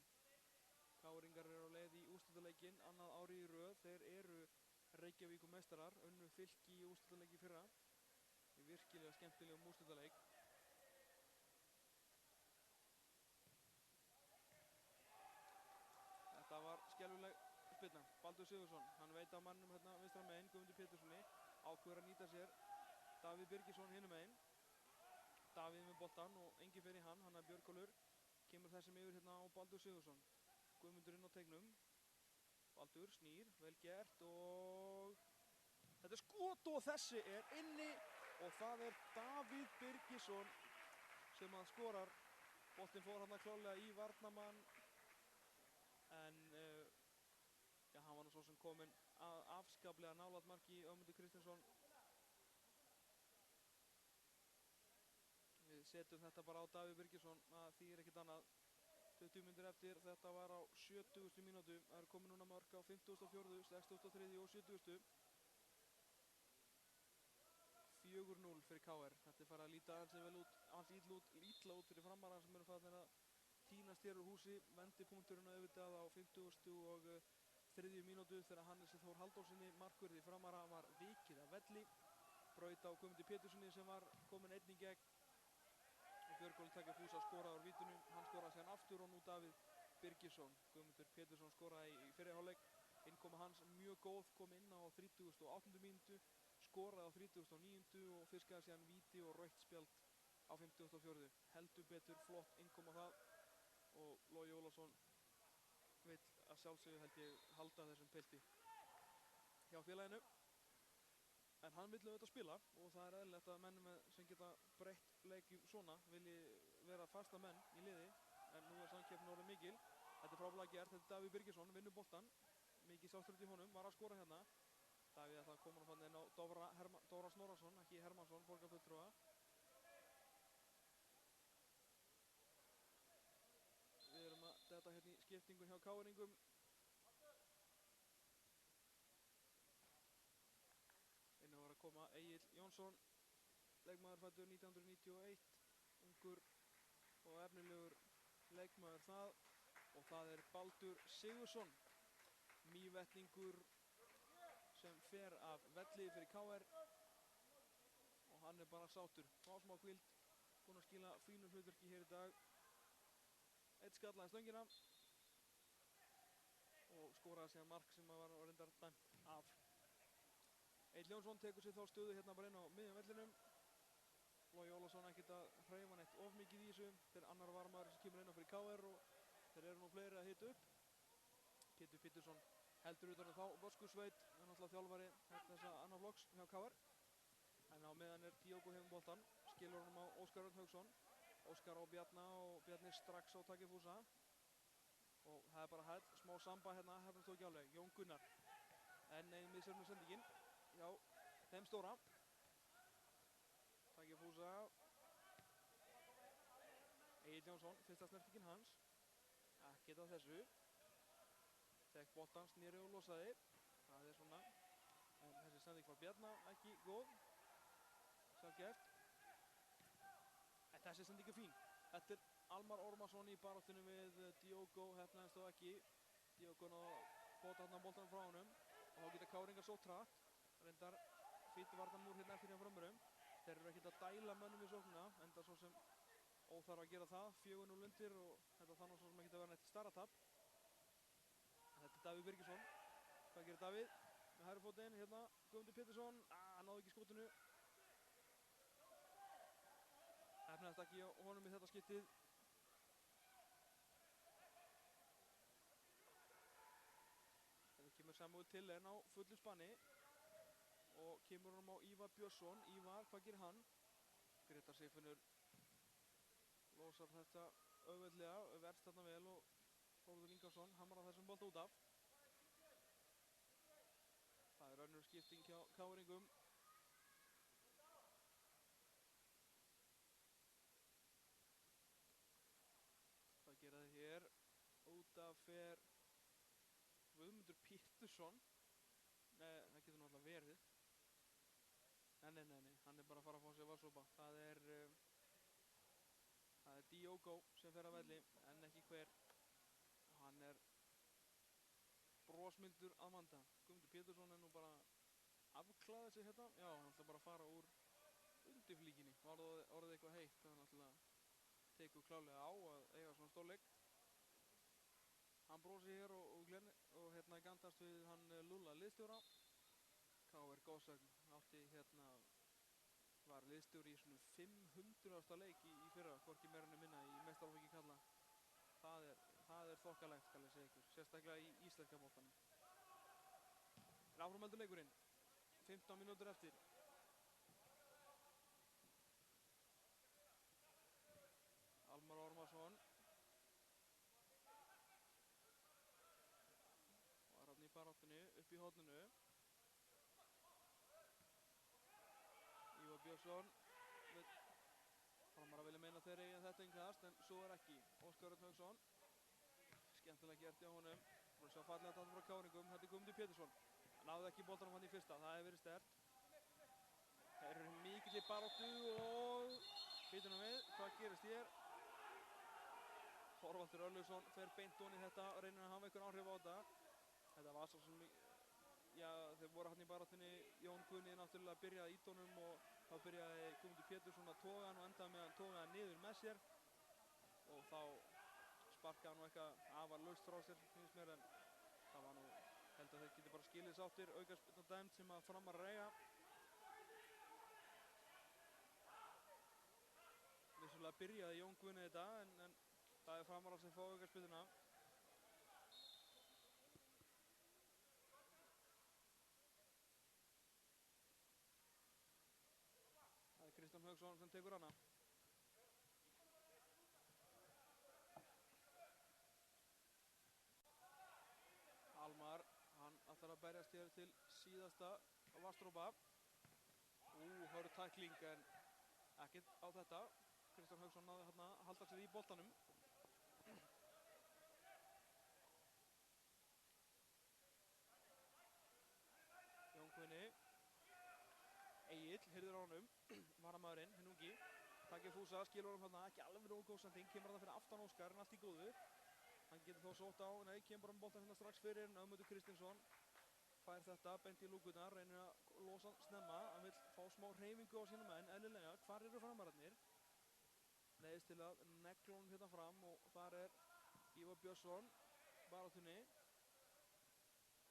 KR-ingar eru á leið í úrslitaleikinn annað árið í röð. Þeir eru Reykjavíkurmeistarar, unnu Fylki í úrslitaleiki fyrra. Í virkilega skemmtilegum úrslitaleik. Þetta var skelfileg spyrna. Baldur Sigurðsson, hann veit á mannum hérna vinstra megin, Guðmundur Péturssoni, ákveður að nýta sér Davíð Birgisson hinum megin. Davíð með boltan og engin fyrir hann er Björgólfur. Kemur þessum yfir hérna á Baldur Sigurðsson. Guðmundur inn á teignum. Baldur snýr, vel gert og þetta er skot og þessi er inni og það er Davíð Birgisson sem að skorar. Boltinn fór hann klárlega í varnarmann en hann var nú svo sem kominn afskaplega nálægt marki Ögmundur Kristinsson. Við setjum þetta bara á Davíð Birgisson, það þýðir ekkert annað. 20 mínútur eftir, þetta var á 70. mínútu. Það er komið núna mörk á 54., 63. og 70. 4-0 fyrir KR. Þetta er farið að líta aðeins illa út fyrir Framara sem eru farnir að tínast hér úr húsi. Vendipunkturinn auðvitað á 53. mínútu þegar Hannesi Þór Halldórssoni markverði Framara var vikið af velli. Braut á Guðmundi Péturssoni sem var kominn einn í gegn. Og Björgólfur taka fúsa skoraði úr vítinu. Hann skoraði síðan aftur og nú Davíð Birgisson. Guðmundur Pétursson skoraði í fyrri hálfleik. Innkoma hans mjög góð, kom inn á 38. mínútu, skoraði á 39. og fiskaði síðan víti og rautt spjald á 54. Heldur betur flott innkoma það og Logi Ólafsson vill að sjálfsögðu held ég halda þessum pilti hjá félaginu. En hann vill auðvitað spila og það er eðlilegt að menn sem geta breytt leikjum svona vilji vera fasta menn í liði. En nú er samkeppnin orðin mikil. Þetta er frábærlega gert, þetta er Davíð Birgisson, vinnur boltan. Mikið sjálfstraust í honum, var að skora hérna. Davíð að það komur hann inn á Dóra Snorrason, ekki Hermansson, borgarfulltrúa. Við erum að detta hérna í skiptingun hjá KR-ingum. Inn var að koma Egill Jónsson, leikmaður fæddur 1991, ungur og efnilegur leikmaður það. Og það er Baldur Sigurðsson, Mývetningur sem fer af velli fyrir KR. Og hann er bara sátur, smá hvíld, búinn að skila fínu hlutverki hér í dag. Eitt skallaði stöngina og skoraði síðan mark sem var reyndar dæmt af. Egill Jónsson tekur sér þá stöðu hérna bara inn á miðjum vellinum. Logi Ólafsson ekkert að hreyfa neitt of mikið í þessu. Þetta er annar varamaður sem kemur inn á fyrir KR og þeir eru nú fleiri að hita upp. Pétur Pétursson heldur utan þá Vöskusveit, er náttúrulega þjálfari þessa annar flokks hjá KR. En á meðan er Diogo hefum boltan, skilur honum á Óskar Örn Hauksson. Óskar á Bjarna og Bjarni strax á Takifúsa. Og það er bara hæll, smá samba hérna, hefnast þó ekki alveg. Jón Gunnar, en ein misjörnum sendingin hjá þeim stóra. Takifúsa. Egill Jónsson, fyrsta snertingin hans. Ekkert af þessu. Fekk boltan, snýri og losaði. Það er svona, en þessi sending frá Bjarna ekki góð. Sjálfgeft. En þessi sending er fín. Þetta er Almar Ormarsson í baráttunni við Diogo, hefnaðist þó ekki. Diogo náði að bóta hann á boltanum frá honum. Og þá geta Káringar svo tratt. Reyndar fýttu varnarmúr hérna eftir hjá frömmurum. Þeir eru ekkert að dæla mönnum í sóknina, enda svo sem óþarf að gera það. 4-0 undir og þetta þannig svo sem ekki að vera neitt stærra tap. Þetta er Davíð Birgisson. Hvað gerir Davíð? Með hægri fótinn, hérna, Guðmundur Pétursson. Hann náði ekki skotinu. Hefnaðist ekki á honum í þetta skiptið. Þetta kemur Samuel Tiller á fullu spanni. Og kemur honum á Ívar Björnsson. Ívar, hvað gerir hann? Grétar Sigfinnur losar þetta auðveldlega, verst þarna vel og Þórður Ingarsson hamrar þessum bolta út af. Það er önnur skipting hjá Káringum. Hvað gera þið hér? Út af fer Guðmundur Pétursson. Nei, það getur náttúrulega verið. Nei, hann er bara að fara að fá sér vatnssopa. Það er Diogo sem fer að velli, en ekki hver. Hann er brosmildur að vanda. Guðmundur Pétursson er nú bara afklæðið sig hérna. Já, hann ætla bara að fara úr undirflíkinni. Var orðið eitthvað heitt, það náttúrulega tekur klálega á að eiga svona stórleik. Hann brosir hér og hérna gantast við hann Lúlla liðstjóra. KR Góðsögn átti hérna, var liðstjóri í svona 500. leik í fyrra, hvorki meira en minna í meistaraflokki karla. Það er þokkalegt, skal ég segja ykkur, sérstaklega í íslenska boltanum. En áframhaldur leikurinn, 15 mínútur eftir. Almar Ormarsson. Og er hann í baráttunni, upp í horninu. Ívar Björnsson. Framar að vilja meina þeir eigin þetta innkast, en svo er ekki. Óskar Örn Hauksson. Skemmtilega gert hjá honum. Frá sjá fallega þetta frá Káringum. Þetta er Guðmundur Pétursson. Hann náði ekki boltanum hann í fyrsta, það hefur verið sterkt. Þeir eru mikill í baráttu og býtum við, hvað gerist hér? Þorvaldur Örlygsson fer beint ofan í þetta og reynir að hafa einhver áhrif á þetta. Þetta var svo sem, já, þeir voru hann í baráttunni. Jón Guðni náttúrulega byrjaði í tónum og þá byrjaði Guðmundur Pétursson að toga hann og endaði með að toga hann niður með sér. Og þá sparkaði hann eitthvað afar laust frá sér, finnst mér, en það var nú, held að þeir geti bara skilið sáttir, aukaspyrna dæmd sem að Framar að eiga. Vissulega byrjaði Jón Guðni þetta, en það er Framar sem fá aukaspyrnuna. Það er Kristján Hauksson sem tekur hana. Almar, hann ætlar að berjast hér til síðasta vatnsdropa. Hörð tækling, en ekkert á þetta. Kristján Hauksson náði hérna að halda sér í boltanum. Jón Guðni. Egill, hirður á honum. Varamaðurinn, hinn ungi. Takifúsa, skilur honum hérna, ekki alveg nógu góð sending. Kemur það fyrir aftan Óskar, en allt í góðu. Hann getur þó sótt á, nei, kemur bara með boltan hérna strax fyrir. Ögmundur Kristinsson fær þetta, beint í lúkurnar, reynir að losa hann snemma. Hann vill fá smá hreyfingu á sína menn, eðlilega. Hvar eru Framararnir? Neiðist til að negla honum hérna fram og þar er Ívar Björnsson baráttunni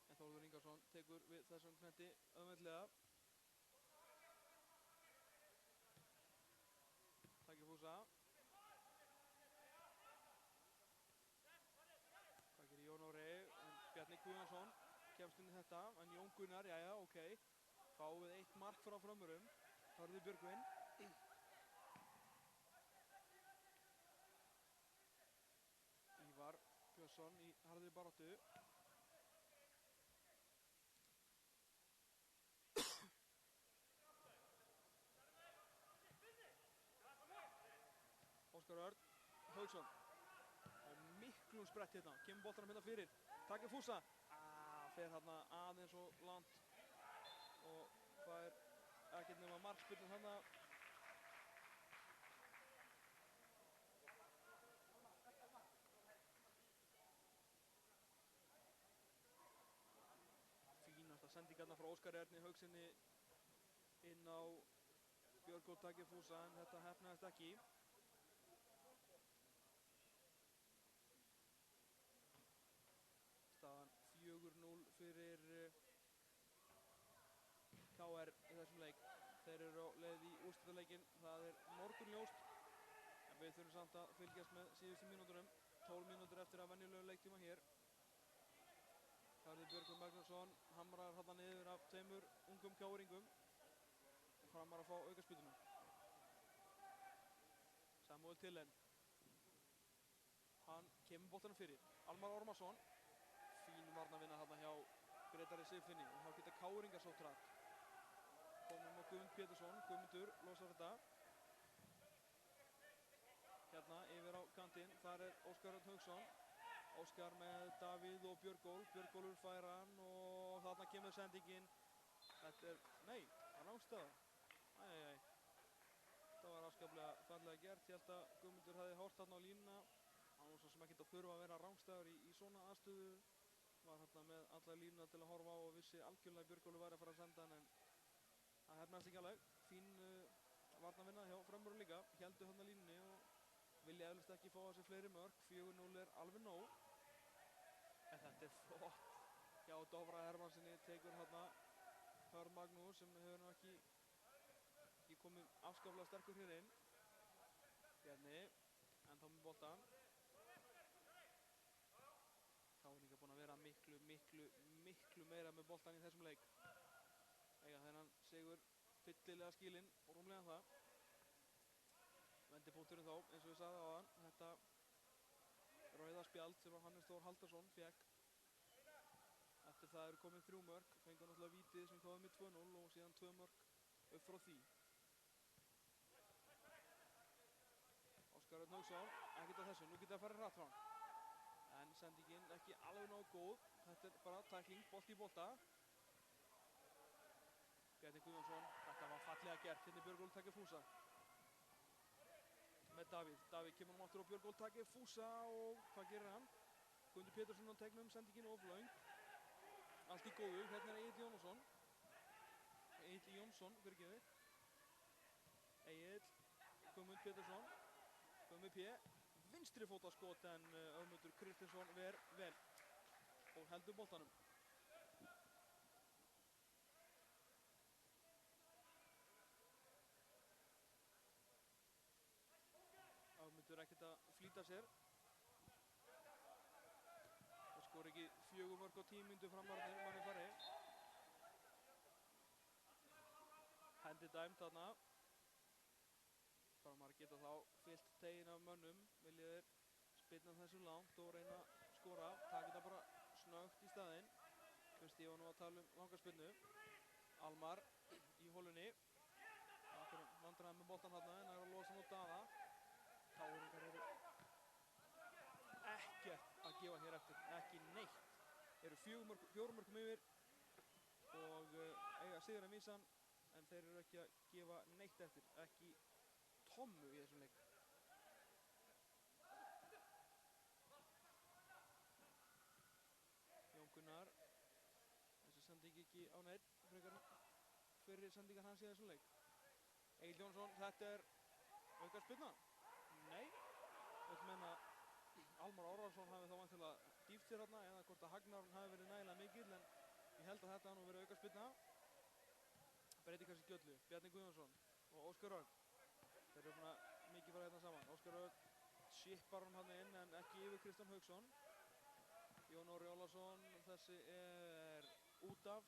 en Þórður Ingarsson tekur við þessum knetti auðveldlega. Takir Fúsa. Hvað gerir Jón Óri? En Bjarni Guðjónsson kemst inn í þetta en Jón Gunnar, jæja, ok. Fáum við 1 mark frá Frömmurum. Hörður Björgvin. Ívar Björnsson í harðri baráttu. Óskar Örn Hauksson á miklum sprett hérna, kemur boltanum hérna fyrir, takir Fúsa, fer hérna aðeins og langt og fær ekkert nema markspyrnu þarna. Fínasta sendingarna frá Óskari Erni Hauksinni inn á Björgólf takir Fúsa en þetta heppnaðist ekki. Staðan 4-0 fyrir KR í þessum leik. Þeir eru á leið í úrslitaleikinn. Það er morgunljóst en við þurfum samt að fylgjast með síðustu mínútunum. 12 mínútur eftir að venjulegu leiktíma hér. Hörður Björgvin Magnússon hamrar þarna niður af 2 ungum KR-ingum. Framar að fá aukaspyrnu. Samuel Tillen. Hann kemur boltanum fyrir. Almar Ormarsson. Fín varnarvinna þarna hjá Grétari Sigfinni og þá geta KR-ingar sótt hratt. Komum á Guðmund Pétursson. Guðmundur losar þetta. Hérna yfir á kantinn. Þar er Óskar Örn Hauksson. Óskar með Davíð og Björgólf. Björgólfur fær hann og þarna kemur sendingin. Þetta er, nei, rángstæða. Æjæjæj. Þetta var afskaplega fallega gert. Ég held að Guðmundur hefði horft þarna á línuna. Hann var svo sem ekkert að þurfa að vera rángstæður í svona aðstöðu. Var hérna með alla línuna til að horfa á og vissi algjörlega Björgólfur væri að fara að senda hann en það hefnaðist ekki alveg. Fín varnarvinna hjá Frömmurum líka. Héldu hérna línunni og vilja eflaust ekki fá þessi fleiri mörk. 4-0 er alveg nóg. En þetta er flott hjá Dofra Hermannssoni. Tekur hérna Hörð Magnús sem hefur nú ekki komið afskaplega sterkur hér inn. Bjarni, ennþá með boltan. KR-ingar búin að vera miklu meira með boltan í þessum leik. Eiga þennan sigur fyllilega skilinn og rúmlega það. Vendipunkturinn þá, eins og við sagði áðan, þetta rauða spjald sem Hannes Þór Haldarsson fékk. Eftir það eru komin 3 mörk, fengur náttúrulega vítið sem kváði með 2-0 og síðan 2 mörk upp frá því. Óskar Örn Hauksson, ekkert á þessu, nú getur það farið hratt frá hann. En sendingin ekki alveg nógu góð, þetta er bara tækling, bolt í bolta. Bjarni Guðjónsson, þetta var fallega gert, hérna Björgólfur takir Fúsa. Með Davíð, Davíð kemur aftur á Björgólfur takir Fúsa og hvað gerir hann? Guðmundur Pétursson á tegnum, sendingin oflaung. Allt í góðu, hérna er Egill Jónsson. Egill Jónsson, fyrirgeðu. Egill, Guðmundur Pétursson, Guðmundur P. Vinstri fótaskot en Ögmundur Kristinsson ver vel og heldur boltanum. Ögmundur ekkert að flýta sér. Það skor ekki 4 mörk á 10 mínútur framarðir manni fari. Hendi dæmt þarna. Framar geta þá fyllt tegin af mönnum. Vilja þeir spyrna þessu langt og reyna að skora. Taka þetta bara snögt í staðinn. Fyrst ég var nú að tala um langarspyrnu. Almar í holunni. Vandræði með boltan þarna en það er að losa nú Daða. KR-ingar eru ekkert að gefa hér eftir. Ekki neitt. Eru 4 mörkum yfir og eiga sigur að vísan en þeir eru ekki að gefa neitt eftir. Ekki tommu í þessum leik. Jón Gunnar. Þessi sending ekki á neitt. Frekar fyrri sendingar hans í þessum leik. Egill Jónsson, þetta er aukaspyrna. Nei. Vill menna Almar Orrarsson hafi þá vantilega dýft sér hérna eða hvort að hagnaðurinn hafi verið nægilega mikill, en ég held að þetta hafi nú verið aukaspyrna. Breyti kannski gjöllu, Bjarni Guðjónsson og Óskar Örn. Þeir eru búin að mikið fara hérna saman. Óskar Örn shippar hann hann inn en ekki yfir Kristján Hauksson. Jón Orri Ólason, þessi er út af.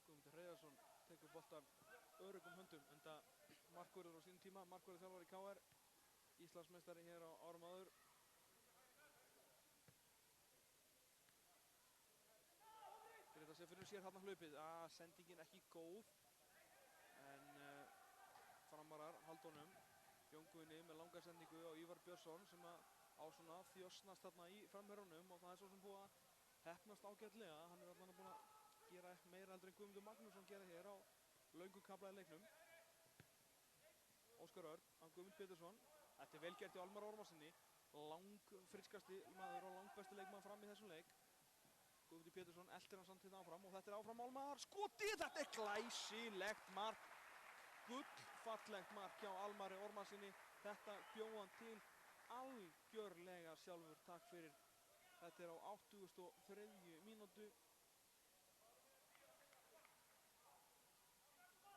Guðmundur Hreiðarsson tekur boltan öruggum höndum, enda markvörður á sínum tíma, markvörður þjálfari í KR, Íslandsmeistari hér á árum áður. Greta sér fyrir sér hérna hlaupið, sendingin ekki góð, en framarar halda honum. Jón Guðni með langa sendingu á Ívar Björnsson sem á svona þjósnast þarna í framherjunum, og það er svo sem búið að heppnast ágætlega. Hann er allan búin að gera meira heldur en Guðmundur Magnússon gera hér á löngum kafla í leiknum. Óskar Örn á Guðmund Pétursson. Þetta er vel gert í Almar Ormarssoni, langfriskasti maður og langbesti leikmaður fram í þessum leik. Guðmundur Pétursson eltir hann samt hérna áfram og þetta er áfram Almar. Skotið! Þetta er glæsilegt mark. Gullfallegt mark hjá Almari Ormarssoni. Þetta bjó hann til algjörlega sjálfur. Takk fyrir. Þetta er á 83. mínútu.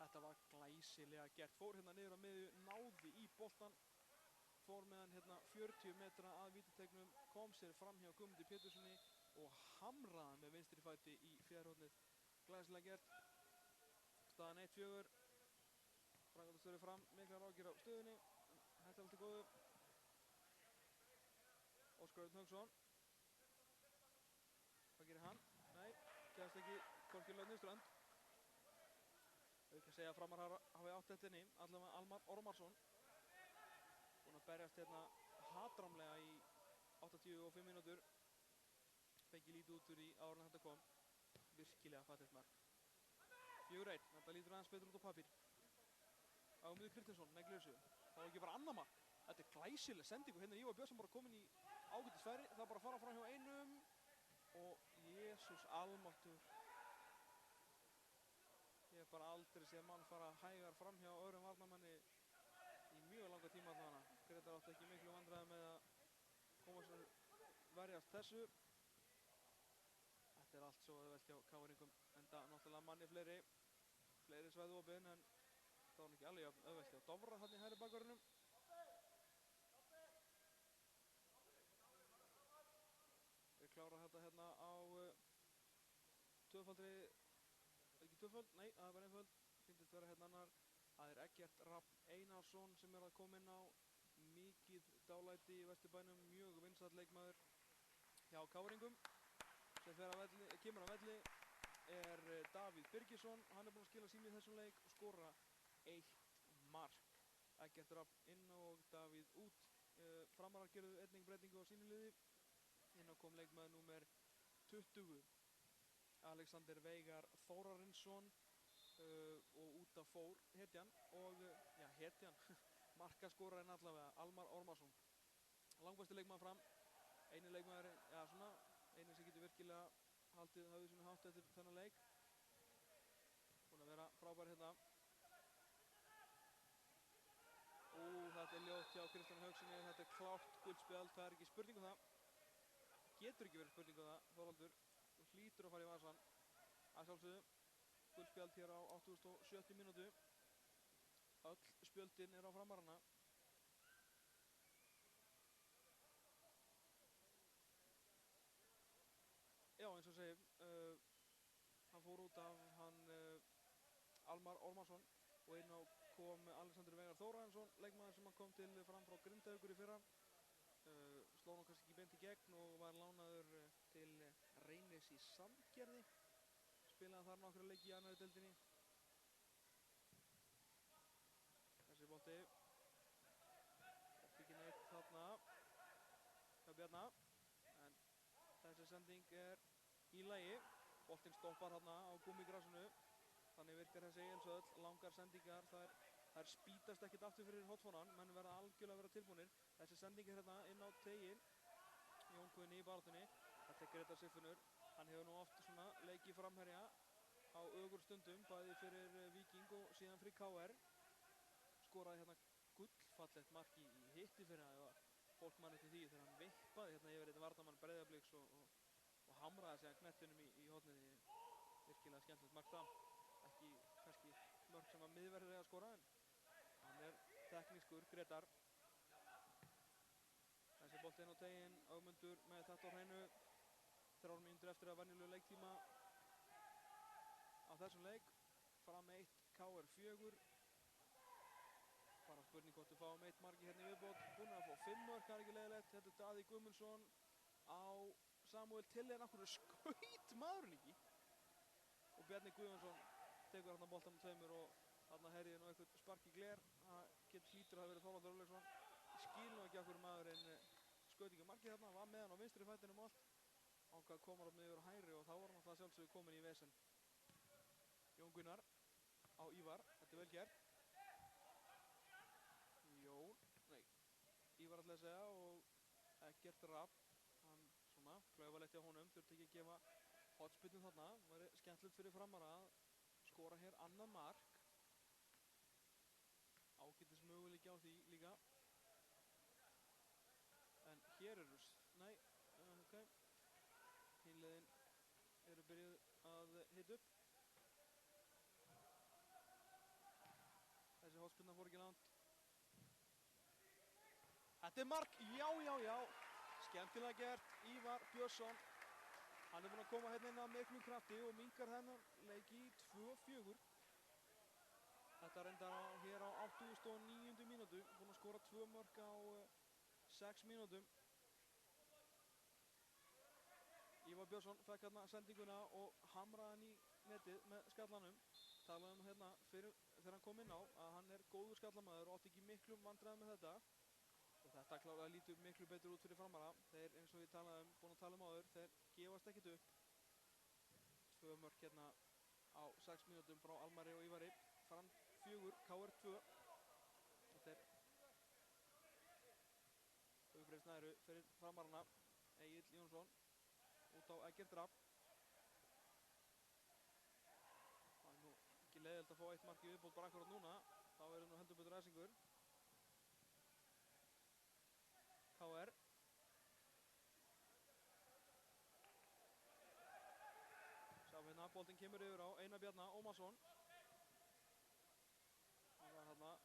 Þetta var glæsilega gert. Fór hérna niður á miðju, náði í boltan. Fór með hann hérna 40 metra að vítateignum, kom sér fram hjá Guðmundi Péturssoni og hamraði með vinstri fæti í fjærhornið. Glæsilega gert. Staðan 1-4. Framkvæmdastjóri Fram, miklar áhyggjur á stöðunni. Þetta er allt í góðu. Óskar Örn Hauksson. Hvað gerir hann? Nei, kemst ekki hvorki Laut né Strönd. Ekki að segja að Framar hafi átt þetta inni, allavega Almar Ormarsson. Búinn að berjast hérna hatramlega í 85 mínútur. Fengi lítið út úr í áður en þetta kom. Virkilega fallegt mark. 4-1, þetta lítur aðeins betur út á pappír. Ágúmur Kristjánsson, neglir þessu. Það var ekki bara annað mark. Þetta er glæsileg sendingu. Hérna er Ívar Björnsson bara komin í ágætis færi. Það er bara að fara fram hjá einum. Og Jesús almáttur. Ég hef bara aldrei séð mann fara hægar fram hjá öðrum varnarmanni í mjög langa tíma þarna. Gretar átti ekki miklu vandræði með að koma sér verjast þessu. Þetta er allt svo auðvelt hjá KR-ingum, enda náttúrulega manni fleiri svæði opin, en það var ekki alveg auðvelt hjá Dofra þarna í hægri bakvörðinum. Við klára þetta hérna á tvöfaldri, ekki tvöfald, nei, það er bara einföld. Fyndist vera hérna annar. Það er Eggert Rafn Einarsson sem er að koma inn á. Mikið dálæti í Vesturbænum, mjög vinsæll leikmaður hjá KR-ingum. Sem kemur á velli er Davíð Birgisson. Hann er búinn að skila sínu í þessum leik og skora 1 mark. Eggert Rafn inn og Davíð út. Framarar gerðu einnig breytingu á sínu liði. Inn á kom leikmaður númer 20. Alexander Veigar Þórarinsson og út af fór hetjan og hetjan markaskorarinn allavega, Almar Ormarsson. Langbæsti leikmaður Fram. Einu leikmaður, einu sem getur virkilega haldið höfðu sínu hátt eftir þennan leik. Búinn að vera frábær hérna. Þetta er ljótt hjá Kristján Haugssoni. Þetta er klárt guldspjald, það er ekki spurning um það. Getur ekki verið spurning um það, Þorvaldur. Þú hlýtur að fara í vasann. Að sjálfsögðu, guldspjald hér á 87. mínútu. Öll spjöldin er á Framarana. Já, eins og segjum, hann fór út af Almar Ormarsson og inn á kom Alexander Veigar Þórarinsson, leikmaður sem kom til Fram frá Grindavíkur í fyrra. Sló hann kannski ekki beint í gegn og var lánaður til Reynis í Sandgerði. Spilaði þar nokkra leiki í annarri deildinni. Þessi bolti. Ekki neitt þarna hjá Bjarna. En þessi sending er í lagi. Boltinn stoppar þarna á gúmmigrasinu. Þannig virkar þessi Egilshöll. Langar sendingar. Þær spýtast ekkert aftur fyrir hotfónan. Menn verða algjörlega að vera tilbúnir. Þessi sending er hérna inn á tegin. Jón Guðni í baráttunni. Þetta er Gretar Sigfinnur. Hann hefur nú oft svona leikið framherja á ögur stundum, bæði fyrir Víking og síðan fyrir KR. Skoraði hérna gullfallegt mark í hitti fyrir hann. fólk mann eftir því þegar hann vippaði hérna yfir þetta varnamann Breiðabliks og hamraði sig að knettinum í horniði. Virkilega skemmtilegt mark það. Ekki kannski mörk sem að miðverðir eiga að skora en hann er teknískur, Gretar. Þessi bolti inn á teginn, Ögmundur með þetta á hreinu. 3 mínútur eftir að venjulegu leiktíma á þessum leik. Fram 1, KR 4. Bara spurning hvort við fáum 1 mark hérna í viðbót. Búin að fá 5 mörk, það er ekki leiðilegt. Þetta er Daði Guðmundsson á Samuel Tiller. Akkur skaut maðurinn ekki. Og Bjarni Guðjónsson tekur hérna boltan með 2 og þarna herriði nú eitthvað spark í gler. Það hlýtur að hafa verið Þorvaldur Örlygsson. Ég skil nú ekki akkur maðurinn skaut ekki markið þarna. Var með hann á vinstri fætinum og allt. Ákvað komar upp niður á hægri og þá var hann alltaf sjálfsögðu komin í vesen. Jón Gunnar á Ívar. Þetta er vel gert. Ívar ætlaði að segja og Eggert Rapp, hann svona klaufalegt hjá honum, þurfti ekki að gefa hotspyrnu þarna. Það væri skemmtilegt fyrir Framara að skora hér annað mark. Ágætis möguleiki á því líka. En hér eru, ok, hinliðin eru byrjuð að hita upp. Þessi hotspyrna fór ekki langt. Þetta er mark, já, skemmtilega gert, Ívar Björnsson. Hann er búinn að koma hérna inn að miklum krafti og minkar þennan leik í 2-4. Þetta reyndar hér á 89. mínútu, búinn að skora 2 mörk á 6 mínútum. Ívar Björnsson fekk hérna sendinguna og hamraði hann í netið með skallanum. Talaði hérna fyrir þegar hann kom inn á að hann er góður skallamaður og átti ekki miklum vandræðum með þetta. Og þetta klárlega lítur miklu betur út fyrir Framara. Þeir, eins og ég búinn að tala um áður, þeir gefast ekkert upp. 2 mörk hérna á 6 mínútum frá Almari og Ívari. Fram 4, KR 2. Þetta er Hugfriðs næru fyrir Framarana. Egill Jónsson út á Eggert Rapp. Það er nú ekki leiðilegt að fá 1 mark í viðbót bara akkurat núna. Þá er nú heldur betur æsingur. KR. Sjá hérna, boltinn kemur yfir á Einar Bjarna Ómarsson. Það var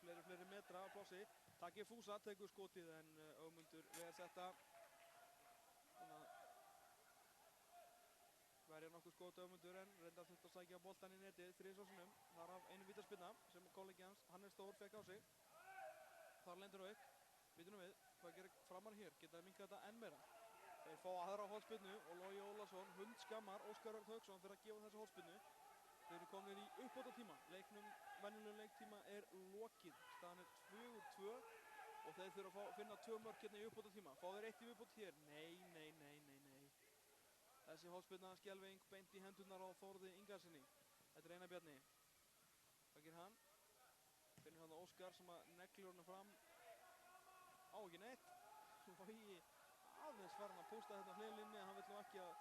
hérna fleiri metra á plássi. Taki Fúsa tekur skotið en Ögmundur vel setta. Verja nokkuð skot Ögmundur en reyndar þurfti að sækja boltan í netið 3 sinnum. Þar af einu vítaspyrna sem kollegi hans, Hannes Þór, fekk á sig. Þar lendir Auk. Býtum við, hvað gerir Framar hér? Geta að minnka þetta enn meira. Þeir fá aðra hotspyrnu og Logi Ólason hundskammar Óskar Örn Hauksson fyrir að gefa þessa hotspyrnu. Þeir eru komnir í uppbótartíma. Leiknum, venjulegum leiktíma er lokið. Staðan er 4-2 og þeir þurfa að finna 2 mörk hérna í uppbótartíma. Fá þeir 1 í viðbót hér? Nei. Þessi hotspyrna skelfing beint í hendurnar á Þórði Ingarsinni. Þetta er Einar Bjarni. Hvað gerir hann? Finnur hann Óskar sem að neglir honum fram. Á ekki neitt. Logi aðeins var hann að pósta þetta hliðlinni. Hann vill nú ekki að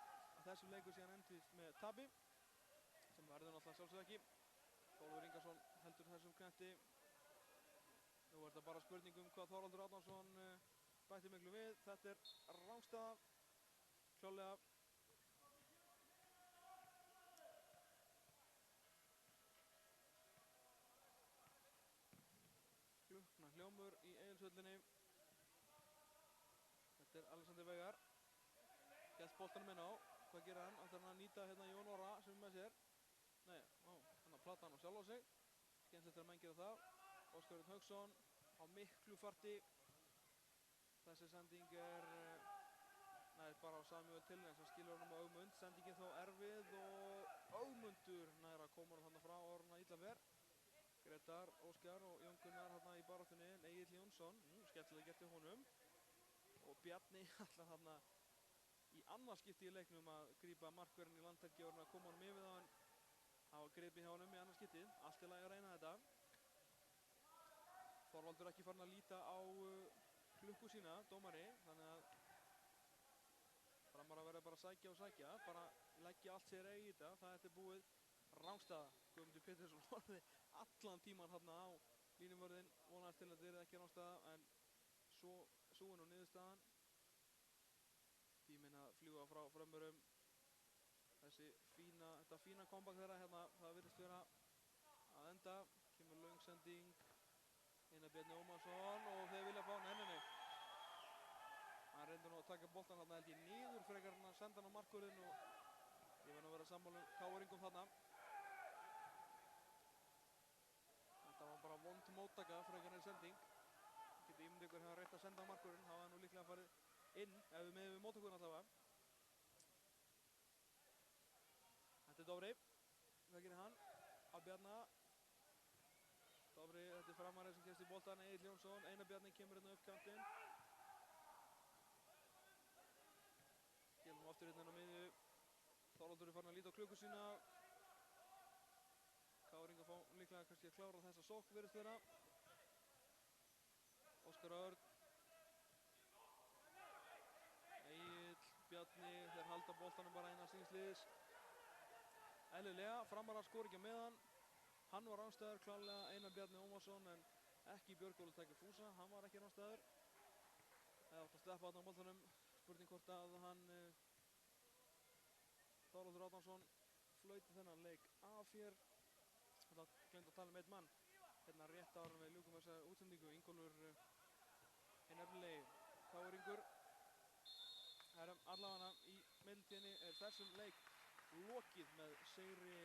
þessu leikur síðan endist með tabi. Sem verður náttúrulega sjálfsög ekki. Þórður Ingarsson heldur þessum knetti. Nú er þetta bara spurning hvað Þorvaldur Árnason bætti miklu við. Þetta er rangstaða. Klárlega. Glukna hljómur í Egilshöllinni. Þetta er Alexander Veigar. Hélt boltanum inn á. Hvað gerir hann? Hann þarf að nýta hérna Jón Orra sem er með sér. Nei, hann að plata hann á sjálf á sig. Skemmtilegt að menn gera það. Óskar Örn Hauksson á miklu farti. Þessi sending er bara á Samuel Tiller sem skilur honum á Ögmund. Sendingin þó erfið og Ögmundur nær að koma hann frá orðuna illa ver. Gretar, Óskar og Jón Gunnar hérna í baráttunni. Egill Jónsson, skemmtilega gert í honum. Og Bjarni ætlar þarna í annað skipti í leiknum að grípa markverðin í landhelgi og að koma honum yfir það en hafa gripið hjá honum í annað skipti. Allt í lagi að reyna þetta. Þorvaldur ekki farin að líta á klukku sína, dómari, þannig að Framar að verða bara að sækja og sækja, bara leggja allt sér í þetta. Það er búið rangstaða. Guðmundur Pétursson horfði allan tíman hérna á línumvörðinn, vonaðist til að þetta er ekki rangstaða en svo súin og niðurstaðan. Tíminn að fljúga frá frömmurum. Þetta fína comeback þeirra hérna, það virðist vera að enda. Kemur löng sending. Einar Bjarni Ómarsson og þeir vilja fá nei. Hann reyndur nú að taka boltan þarna held ég niður frekar en að senda hann á markvörðinn og ég verð nú að vera sammála KR-ingum þarna. Þetta var bara vond móttaka frekar en sending. Getið ímyndið ykkur hefði reynt að senda á markvörðinn, hafa nú líklega farið inn ef við miðum við móttökuna allavega. Þetta er Dofri. Hvað gerir hann? Af Bjarna. Dofri, þetta er Framari sem kemst í boltan. Egill Jónsson, Einar Bjarni kemur hérna upp kantinn. Gelum aftur hérna inn á miðju. Þorvaldur er farin að líta á klukku sína. KR-ingar fá líklega kannski að klára þessa sókn virðist vera. Óskar Örn. Egill, Bjarni, þeir halda boltanum bara innan síns liðs. Eðlilega, Framarar skora ekki með hann. Hann var rangstæður, klárlega Einar Bjarni Ómarsson en ekki Björgólfur Tækir Fúsa, hann var ekki rangstæður. Það átt að sleppa þarna á boltanum. Spurning hvort að hann Þorvaldur Árnason flauti þennan leik af hér. Þetta gleymd að tala um einn mann. Hérna rétt áður en við ljúkum þessa útsendingu. Ingólfur hinn efnilegi KR-ingur. Allavega í miðjutíðinni er þessum leik lokið með sigri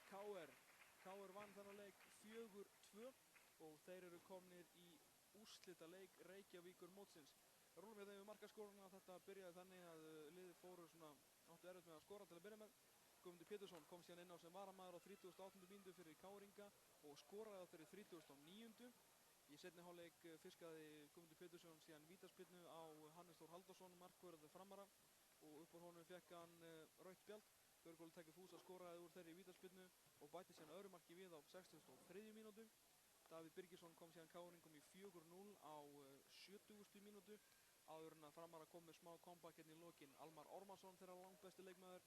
KR. KR vann þennan leik 4-2 og þeir eru komnir í úrslitaleik Reykjavíkur mótsins. Rúlum hérna yfir markaskoruna. Þetta byrjaði þannig að liðið fóru áttu erfitt með að skora til að byrja með. Guðmundur Pétursson kom síðan inn á sem varamaður á 38. mínútu fyrir KR-inga og skoraði á þeirri 39. Í seinni hálfleik fiskaði Guðmundur Pétursson síðan vítaspyrnu á Hannes Þór Halldórsson, markvörð Framara og upp úr honum fekk hann rautt spjald. Björgólfur Tækir Fúsa skoraði úr þeirri vítaspyrnu og bætti síðan öðru marki við á 63. mínútu. Davíð Birgisson kom síðan KR-ingum í 4-0 á 70. mínútu. Áður en að Framara kom með smá comeback hérna í lokin. Almar Ormarsson, þeirra langbesti leikmaður,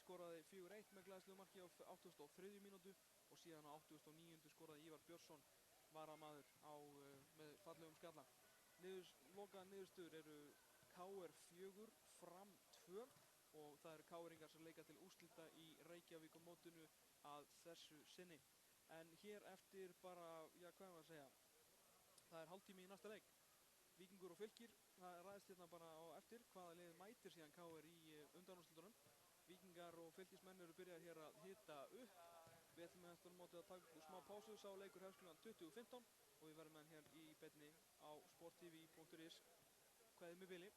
skoraði 4-1 með glæsilegu marki á 83. mínútu og síðan á 89. skoraði Ívar Björnsson, varamaður með fallegum skalla. Lokaða niðurstöður eru KR 4, Fram 2 og það eru KR-ingar sem leika til úrslita í Reykjavíkur mótinu að þessu sinni. En hér eftir bara, hvað er að segja, það er hálftími í næsta leik. Víkingur og Fylkir, það ræðist hérna bara á eftir hvaða lið mætir síðan KR í undanúrslitunum. Víkingar og Fylkismenn eru byrjað hér að hita upp. Við ætlum með þetta mótið að taka okkur smá pásu, sá leikur hefst klukkan 20:15 og við verðum með hann hér í beinni á sporttv.is. Kveðjum í bili.